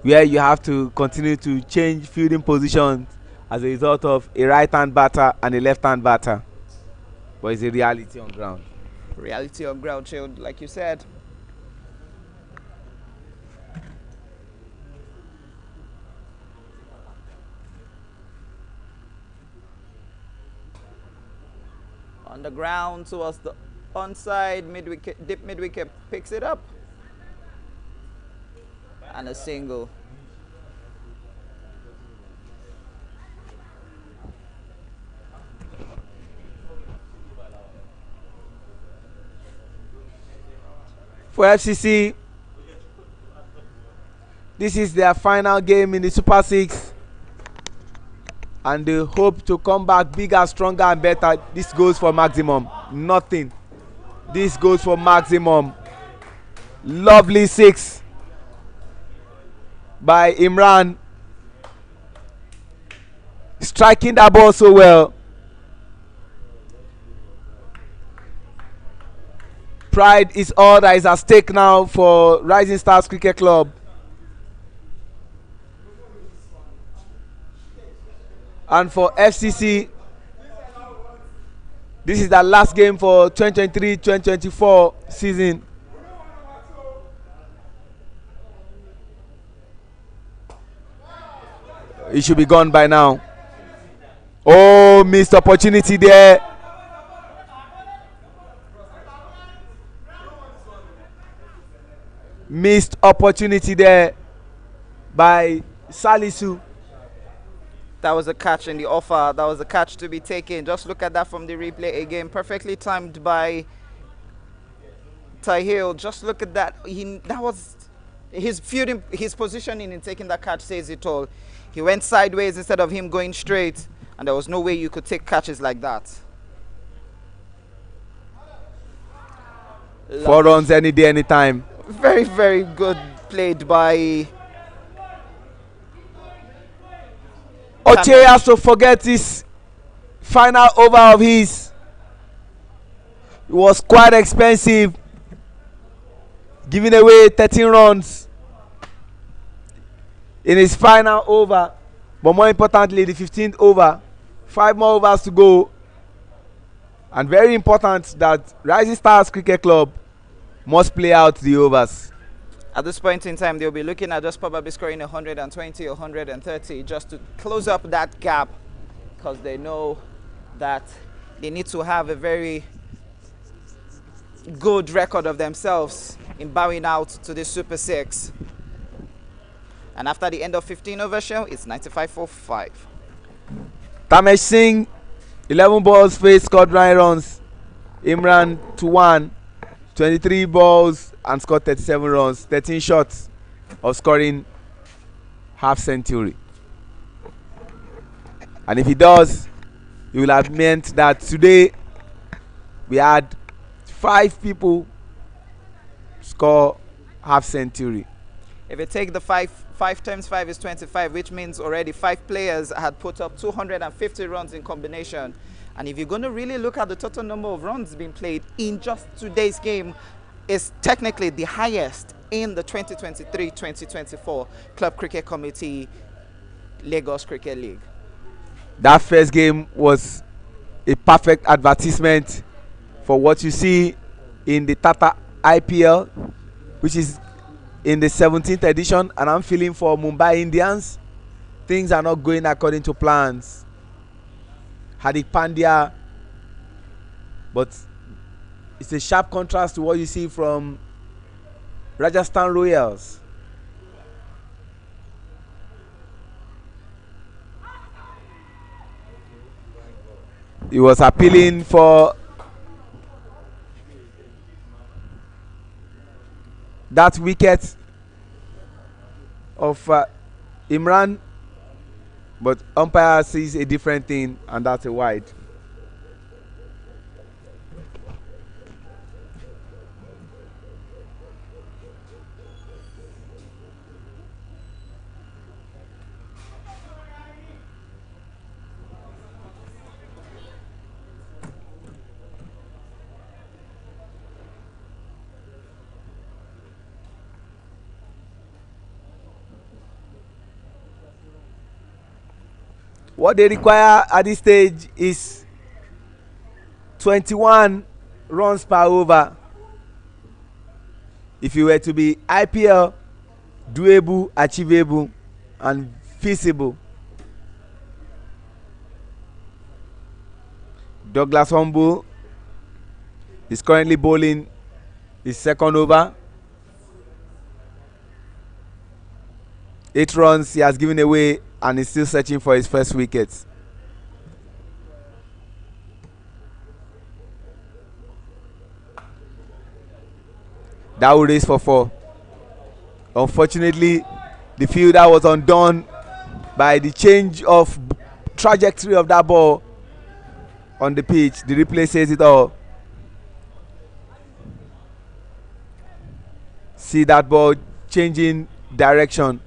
where you have to continue to change fielding positions as a result of a right-hand batter and a left-hand batter. But it's a reality on ground. Reality on ground, Shield, like you said. On the ground towards the onside, mid-wicket, deep mid-wicket picks it up. And a single. For FCC, this is their final game in the Super 6. And they hope to come back bigger, stronger and better. This goes for maximum. Nothing. This goes for maximum. Lovely 6 by Imran. Striking that ball so well. Pride is all that is at stake now for Rising Stars Cricket Club. And for FCC, this is the last game for 2023-2024 season. It should be gone by now. Oh, missed opportunity there. Missed opportunity there by Salisu. That was a catch in the offer. That was a catch to be taken. Just look at that from the replay again. Perfectly timed by Tahil. Just look at that. That was his fielding, his positioning in taking that catch says it all. He went sideways instead of him going straight, and there was no way you could take catches like that. 4 runs any day, anytime. Very, very good played by Oche has to forget his final over of his. It was quite expensive, giving away 13 runs in his final over. But more importantly, the 15th over. 5 more overs to go. And very important that Rising Stars Cricket Club must play out the overs. At this point in time, they'll be looking at just probably scoring 120 or 130 just to close up that gap, because they know that they need to have a very good record of themselves in bowing out to the Super 6. And after the end of 15 over show, it's 95 for 5. Tamesh Singh, 11 balls faced, scored 9 runs. Imran 2-1, 23 balls and scored 37 runs. 13 shots of scoring half century. And if he does, it will have meant that today we had 5 people score half century. If you take the 5 times 5 is 25, which means already 5 players had put up 250 runs in combination. And if you're going to really look at the total number of runs being played in just today's game, is technically the highest in the 2023-2024 Club Cricket Committee Lagos Cricket League. That first game was a perfect advertisement for what you see in the Tata IPL, which is in the 17th edition, and I'm feeling for Mumbai Indians. Things are not going according to plans. Hardik Pandya, but it's a sharp contrast to what you see from Rajasthan Royals. He was appealing for that wicket of Imran, but umpire sees a different thing, and that's a wide. What they require at this stage is 21 runs per over. If you were to be IPL, doable, achievable, and feasible. Douglas Humble is currently bowling his second over. 8 runs he has given away and is still searching for his first wicket. That will race for 4. Unfortunately, the fielder was undone by the change of trajectory of that ball on the pitch. The replay says it all. See that ball changing direction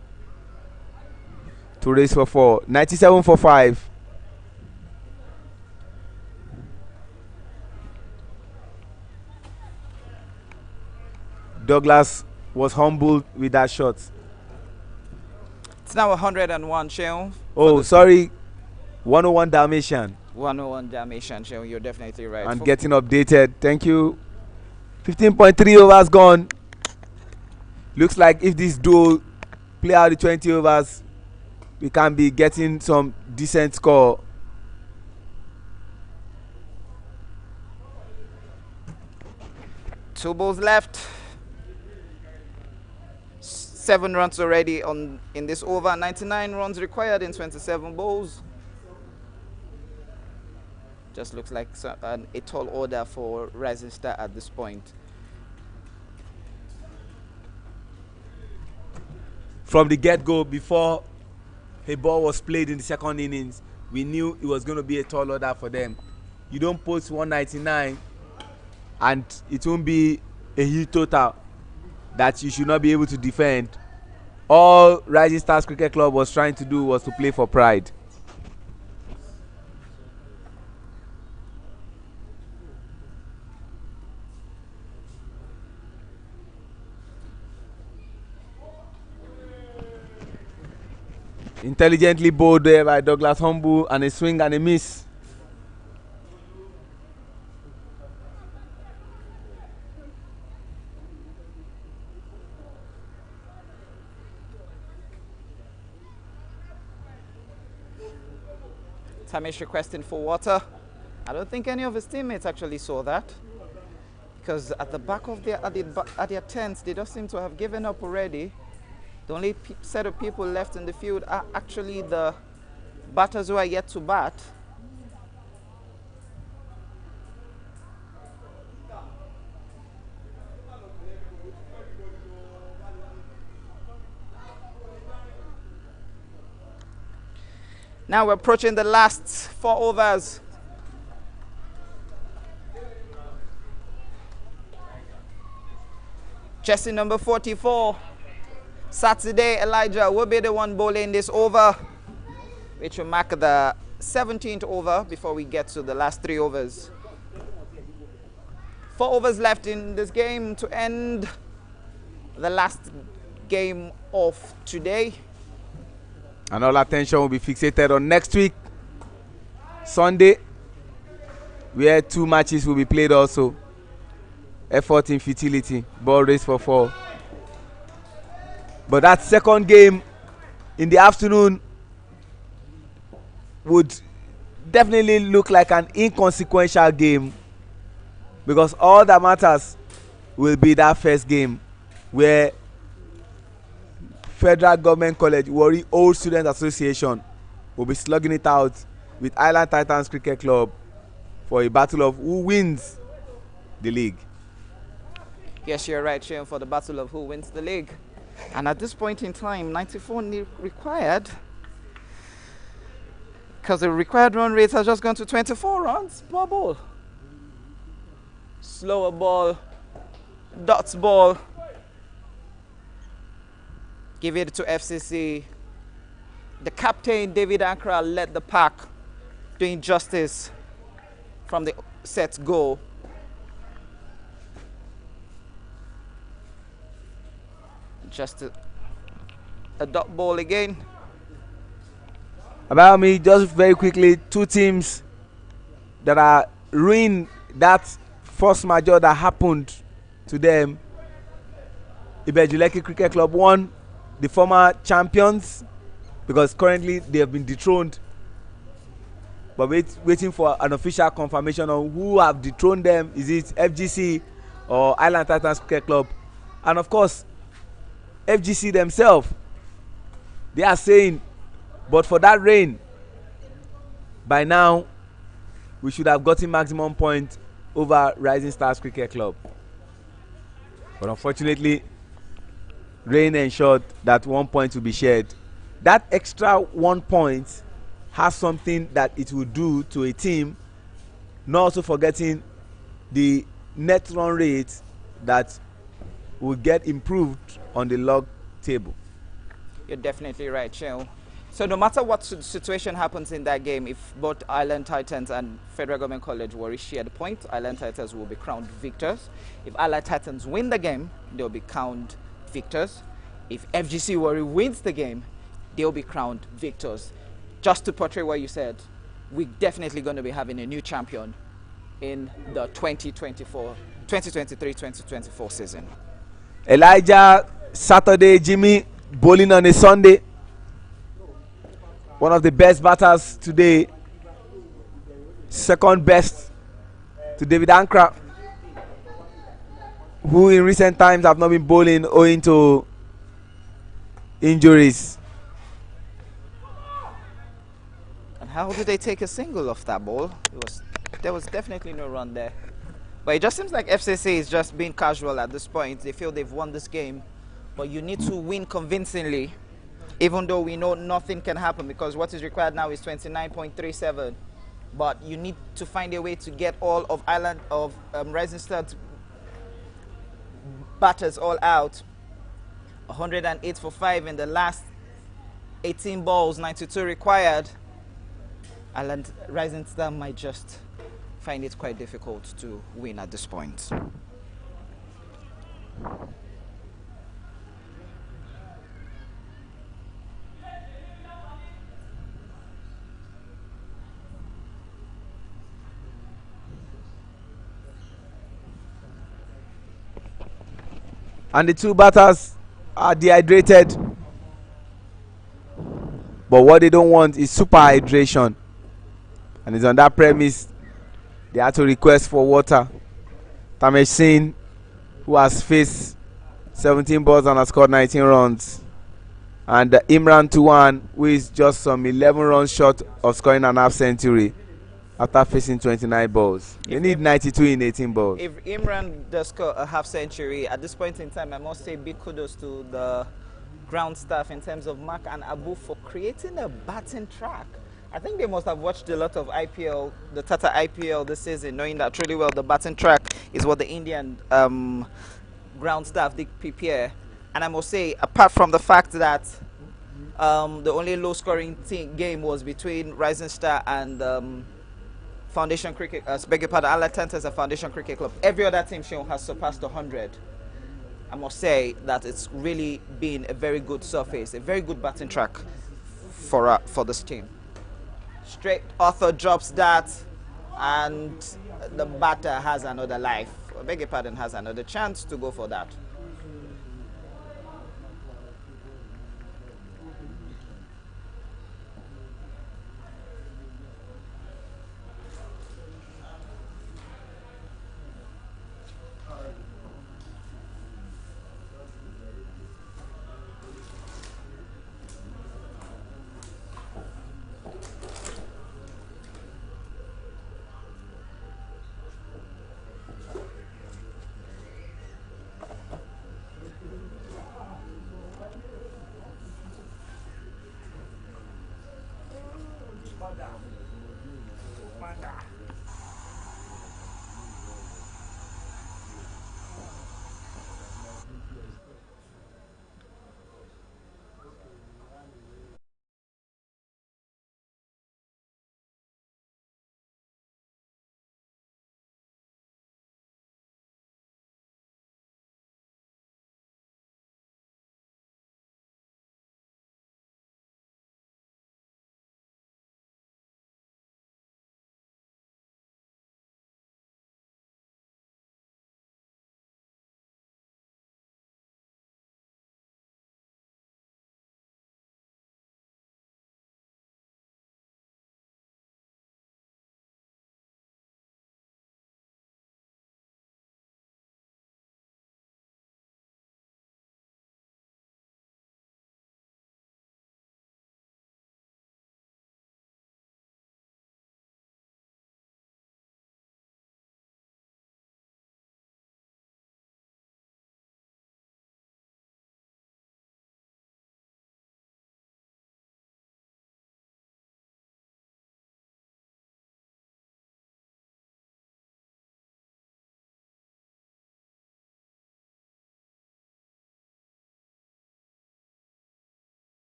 to race for 4. 97 for 5. Douglas was humbled with that shot. It's now 101, Sheon. Oh, sorry. 101 Dalmatian. 101 Dalmatian, Sheon. You're definitely right. And getting updated. Thank you. 15.3 overs gone. Looks like if this duo play out the 20 overs, we can be getting some decent score. Two balls left. 7 runs already in this over. 99 runs required in 27 balls. Just looks like a tall order for Rising Star at this point. From the get-go, before a ball was played in the second innings, we knew it was going to be a tall order for them. You don't post 199 and it won't be a huge total that you should not be able to defend. All Rising Stars Cricket Club was trying to do was to play for pride. Intelligently bowled there by Douglas Humble, and a swing and a miss. Tamish requesting for water. I don't think any of his teammates actually saw that, because at the back of at their tents, they just seem to have given up already. The only set of people left in the field are actually the batters who are yet to bat. Now we're approaching the last 4 overs. Jersey number 44. Saturday Elijah will be the one bowling this over, which will mark the 17th over before we get to the last 3 overs. 4 overs left in this game to end the last game of today. And all attention will be fixated on next week, Sunday, where 2 matches will be played also. Effort in futility, ball race for 4. But that second game in the afternoon would definitely look like an inconsequential game, because all that matters will be that first game where Federal Government College Warri Old Student Association will be slugging it out with Island Titans Cricket Club for a battle of who wins the league. Yes, you're right, Shane, for the battle of who wins the league. And at this point in time, 94 required, because the required run rate has just gone to 24 runs per ball. Slower ball, dots ball. Give it to FCC. The captain, David Ankra, led the pack, doing justice from the set go. Just a dot ball again. About me, just very quickly, two teams that are ruining that force majeure that happened to them. Ibejuleki Cricket Club won, the former champions, because currently they have been dethroned, but waiting for an official confirmation on who have dethroned them. Is it FGC or Island Titans Cricket Club? And of course, FGC themselves, they are saying, but for that rain, by now we should have gotten maximum point over Rising Stars Cricket Club. But unfortunately, rain ensured that 1 point will be shared. That extra 1 point has something that it will do to a team, not also forgetting the net run rate that will get improved on the log table. You're definitely right, Sheo. So no matter what situation happens in that game, if both Island Titans and Federal Government College Warri share the point, Island Titans will be crowned victors. If Island Titans win the game, they'll be crowned victors. If FGC Warri wins the game, they'll be crowned victors. Just to portray what you said, we're definitely going to be having a new champion in the 2023-2024 season. Elijah Saturday, Jimmy bowling on a Sunday. One of the best batters today. Second best to David Ankra, who in recent times have not been bowling owing to injuries. And how did they take a single off that ball? There was definitely no run there. But it just seems like FCC is just being casual at this point. They feel they've won this game, but you need to win convincingly, even though we know nothing can happen, because what is required now is 29.37. But you need to find a way to get all of Rising Stars batters all out. 108 for 5 in the last 18 balls, 92 required. Rising Star might just find it quite difficult to win at this point. And the two batters are dehydrated, but what they don't want is super hydration, and it's on that premise they had to request for water. Tamesh Singh, who has faced 17 balls and has scored 19 runs, and Imran Tuan, who is just some 11 runs short of scoring an half century after facing 29 balls. They need 92 in 18 balls. If Imran does score a half century, at this point in time, I must say big kudos to the ground staff in terms of Mark and Abu for creating a batting track. I think they must have watched a lot of IPL, the Tata IPL this season, knowing that truly well the batting track is what the Indian ground staff did prepare. And I must say, apart from the fact that the only low-scoring game was between Rising Star and Foundation Cricket, beg your pardon, Island Titans and Foundation Cricket Club. Every other team shown has surpassed 100. I must say that it's really been a very good surface, a very good batting track for this team. Straight Arthur drops that, and the batter has another life. I beg your pardon, has another chance to go for that.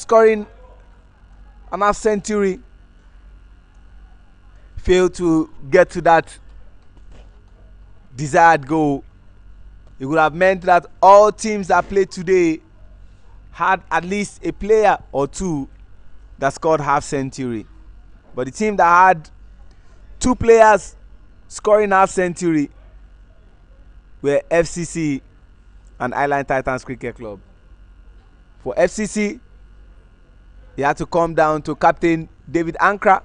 scoring an half century, failed to get to that desired goal. It would have meant that all teams that played today had at least a player or two that scored half century. But the team that had two players scoring half century were FCC and Island Titans Cricket Club. For FCC, he had to come down to Captain David Ankra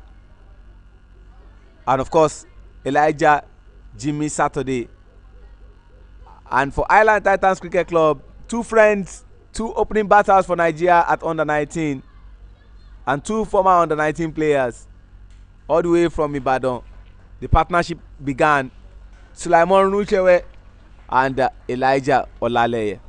and of course Elijah Jimmy Saturday. And for Island Titans Cricket Club, two friends, two opening batters for Nigeria at under 19 and two former under 19 players all the way from Ibadan. The partnership began. Sulaiman Nuchewe and Elijah Olaleye.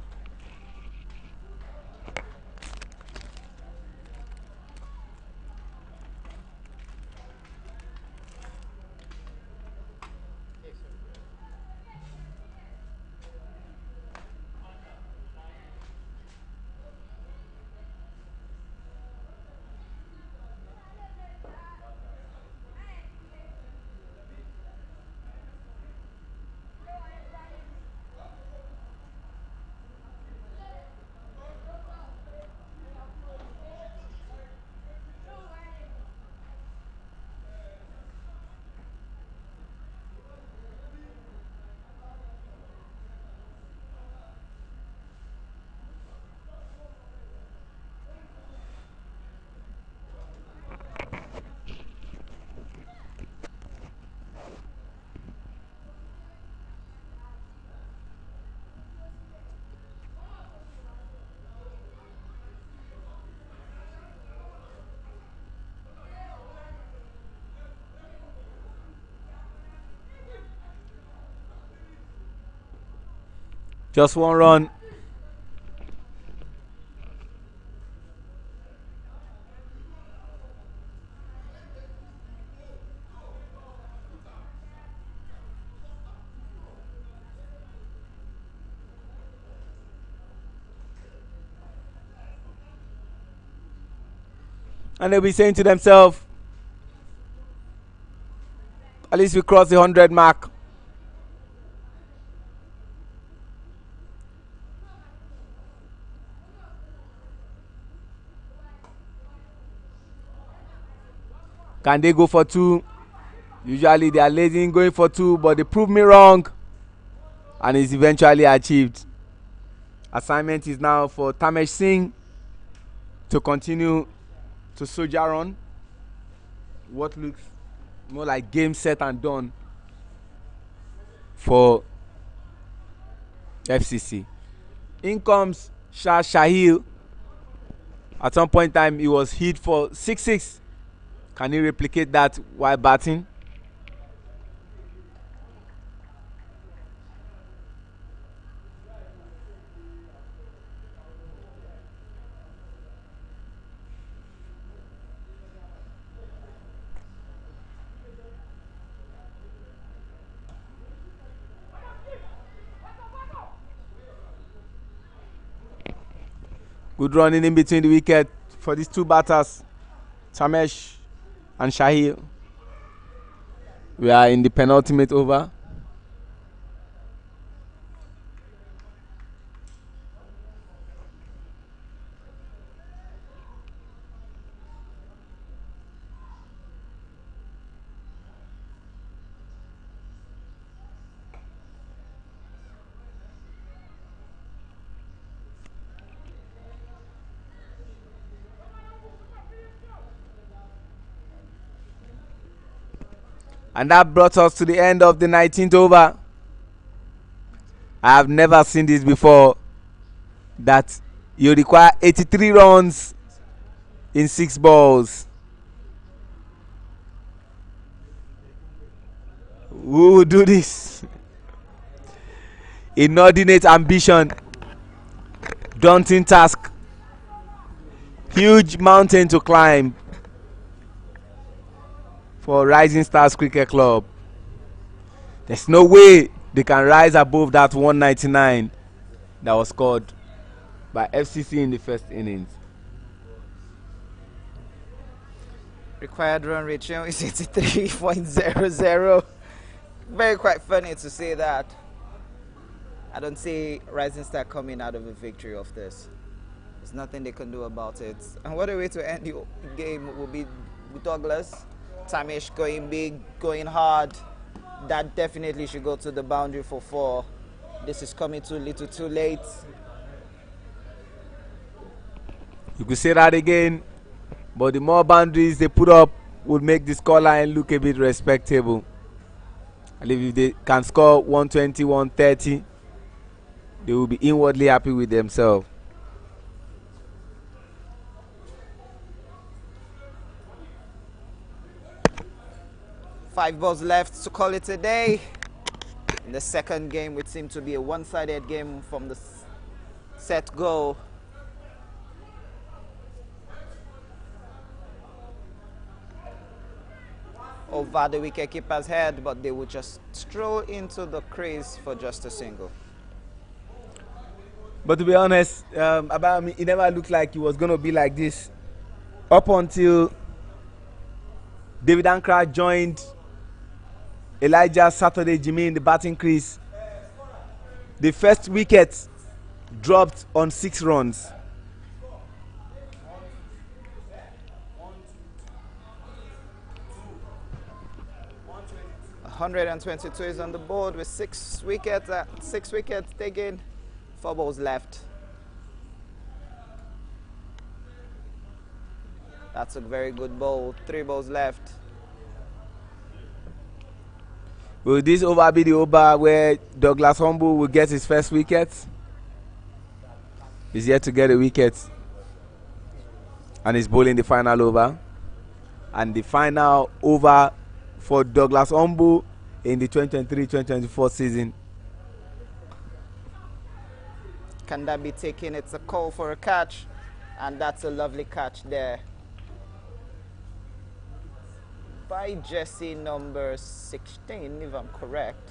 Just one run. And they'll be saying to themselves, at least we crossed the 100 mark. Can they go for two? Usually they are lazy in going for two, but they proved me wrong and it's eventually achieved. Assignment is now for Tamesh Singh to continue to soldier on what looks more like game set and done for FCC. In comes Shah Shahil. At some point in time he was hit for 6-6. Can he replicate that while batting? Good running in between the wicket for these two batters, Tamesh and Shahil. We are in the penultimate over. And that brought us to the end of the 19th over. I have never seen this before, that you require 83 runs in 6 balls. Who will do this? Inordinate ambition, daunting task, huge mountain to climb for Rising Stars Cricket Club. There's no way they can rise above that 199 that was scored by FCC in the first innings. Required run rate is 83.00. Very quite funny to say that. I don't see Rising Star coming out of a victory of this. There's nothing they can do about it. And what a way to end the game will be Douglas. Tamish going big, going hard. That definitely should go to the boundary for 4. This is coming too little too late. You could say that again, but the more boundaries they put up would make the scoreline look a bit respectable. I believe if they can score 120, 130, they will be inwardly happy with themselves. Five balls left to call it a day. In the second game, which seemed to be a one-sided game from the set go. Over the wicketkeeper's head, but they would just stroll into the crease for just a single. But to be honest, about me, it never looked like it was going to be like this up until David Ankra joined Elijah Saturday Jimmy in the batting crease. The first wicket dropped on 6 runs. .122 is on the board with 6 wickets. 6 wickets taken, 4 balls left. That's a very good ball. 3 balls left. Will this over be the over where Douglas Humble will get his first wicket? He's yet to get a wicket. And he's bowling the final over. And the final over for Douglas Humble in the 2023-2024 season. Can that be taken? It's a call for a catch. And that's a lovely catch there by Jesse number 16, if I'm correct.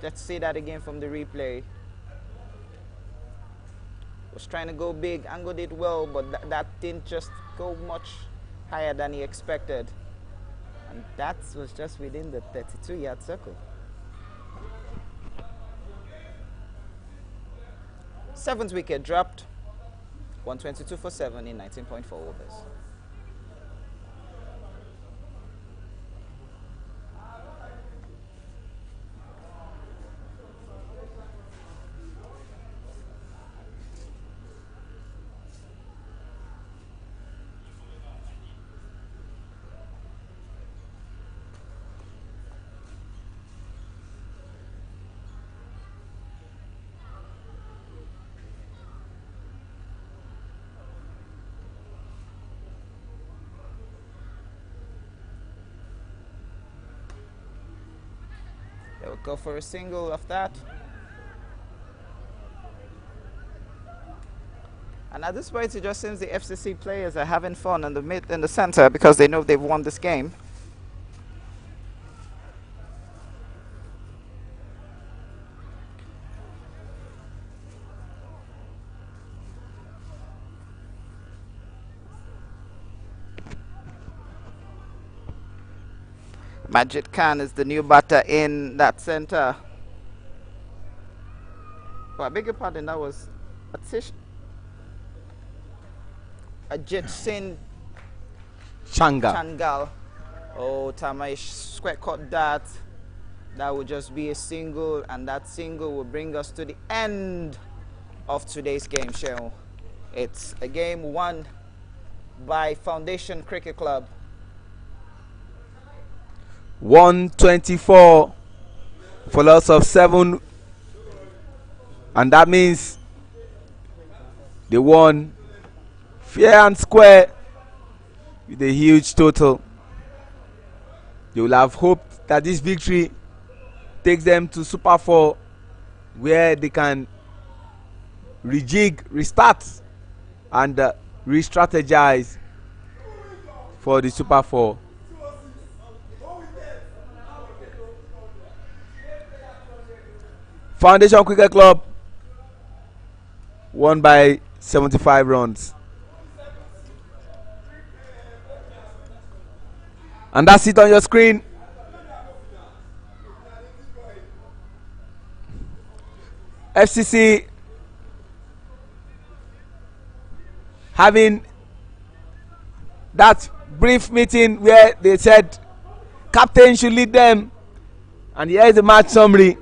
Let's see that again from the replay. Was trying to go big. Ango did well, but that didn't just go much higher than he expected. And that was just within the 32-yard circle. 7th wicket dropped. 122 for 7 in 19.4 overs. They will go for a single of that. And at this point, it just seems the FCC players are having fun in the center because they know they've won this game. Majid Khan is the new batter in that center. Oh, I beg your pardon, that was Ajit Singh Changal. Oh, Tamaish square caught that. That would just be a single, and that single will bring us to the end of today's game show. It's a game won by Foundation Cricket Club. 124 for loss of 7, and that means they won fair and square with a huge total. They will have hoped that this victory takes them to Super 4, where they can rejig, restart, and re-strategize for the Super 4. Foundation Cricket Club won by 75 runs. And that's it on your screen. FCC having that brief meeting where they said captain should lead them, and here is the match summary.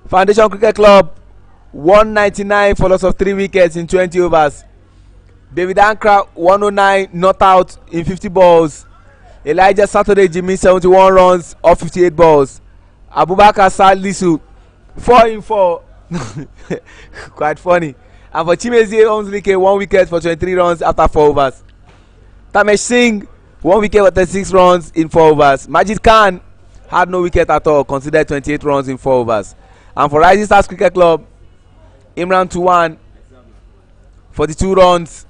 Foundation Cricket Club 199 for loss of 3 wickets in 20 overs. David Ankra 109 not out in 50 balls. Elijah Saturday Jimmy 71 runs off 58 balls. Abubakar Salisu 4 in 4. Quite funny. And for Chimezie Onzulike 1 wicket for 23 runs after 4 overs. Tamesh Singh 1 wicket for 36 runs in 4 overs. Majid Khan had no wicket at all, considered 28 runs in 4 overs. And for Rising Stars Cricket Club, Imran Tuwan 42 runs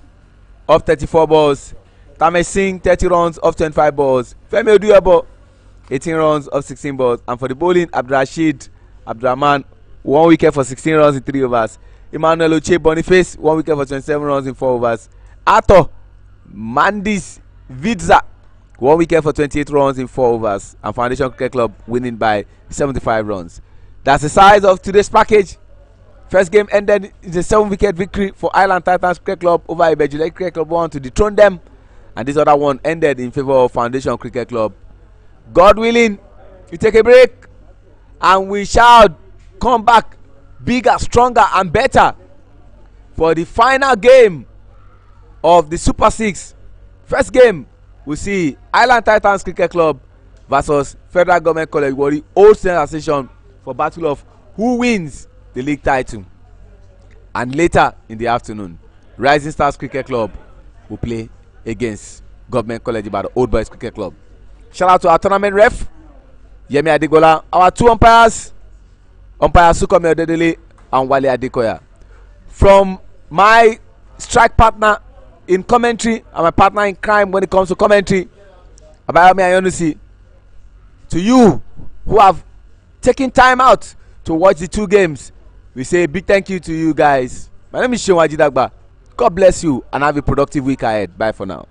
off 34 balls. Tamesh Singh 30 runs off 25 balls. Femi Oduyabo 18 runs off 16 balls. And for the bowling, Abdurrashid Abdurrahman 1 wicket for 16 runs in 3 overs. Emmanuel Oche Boniface 1 wicket for 27 runs in 4 overs. Ato Mandis Vidza 1 wicket for 28 runs in 4 overs. And Foundation Cricket Club winning by 75 runs. That's the size of today's package. First game ended in a 7-wicket victory for Island Titans Cricket Club over Ibejule Cricket Club 1 to dethrone them. And this other one ended in favor of Foundation Cricket Club. God willing, we take a break and we shall come back bigger, stronger and better for the final game of the Super 6. First game, we see Island Titans Cricket Club versus Federal Government College Warri Old Sensation for battle of who wins the league title. And later in the afternoon, Rising Stars Cricket Club will play against Government College Ibadan Old Boys Cricket Club. Shout out to our tournament ref Yemi Adegola, our 2 umpires, umpire Sukomi Odedele and Wale Adekoya. From my strike partner in commentary and my partner in crime when it comes to commentary, Abayomi Ayonusi, to you who have taken time out to watch the 2 games, we say a big thank you to you guys. My name is Seun Ajidagba. God bless you and have a productive week ahead. Bye for now.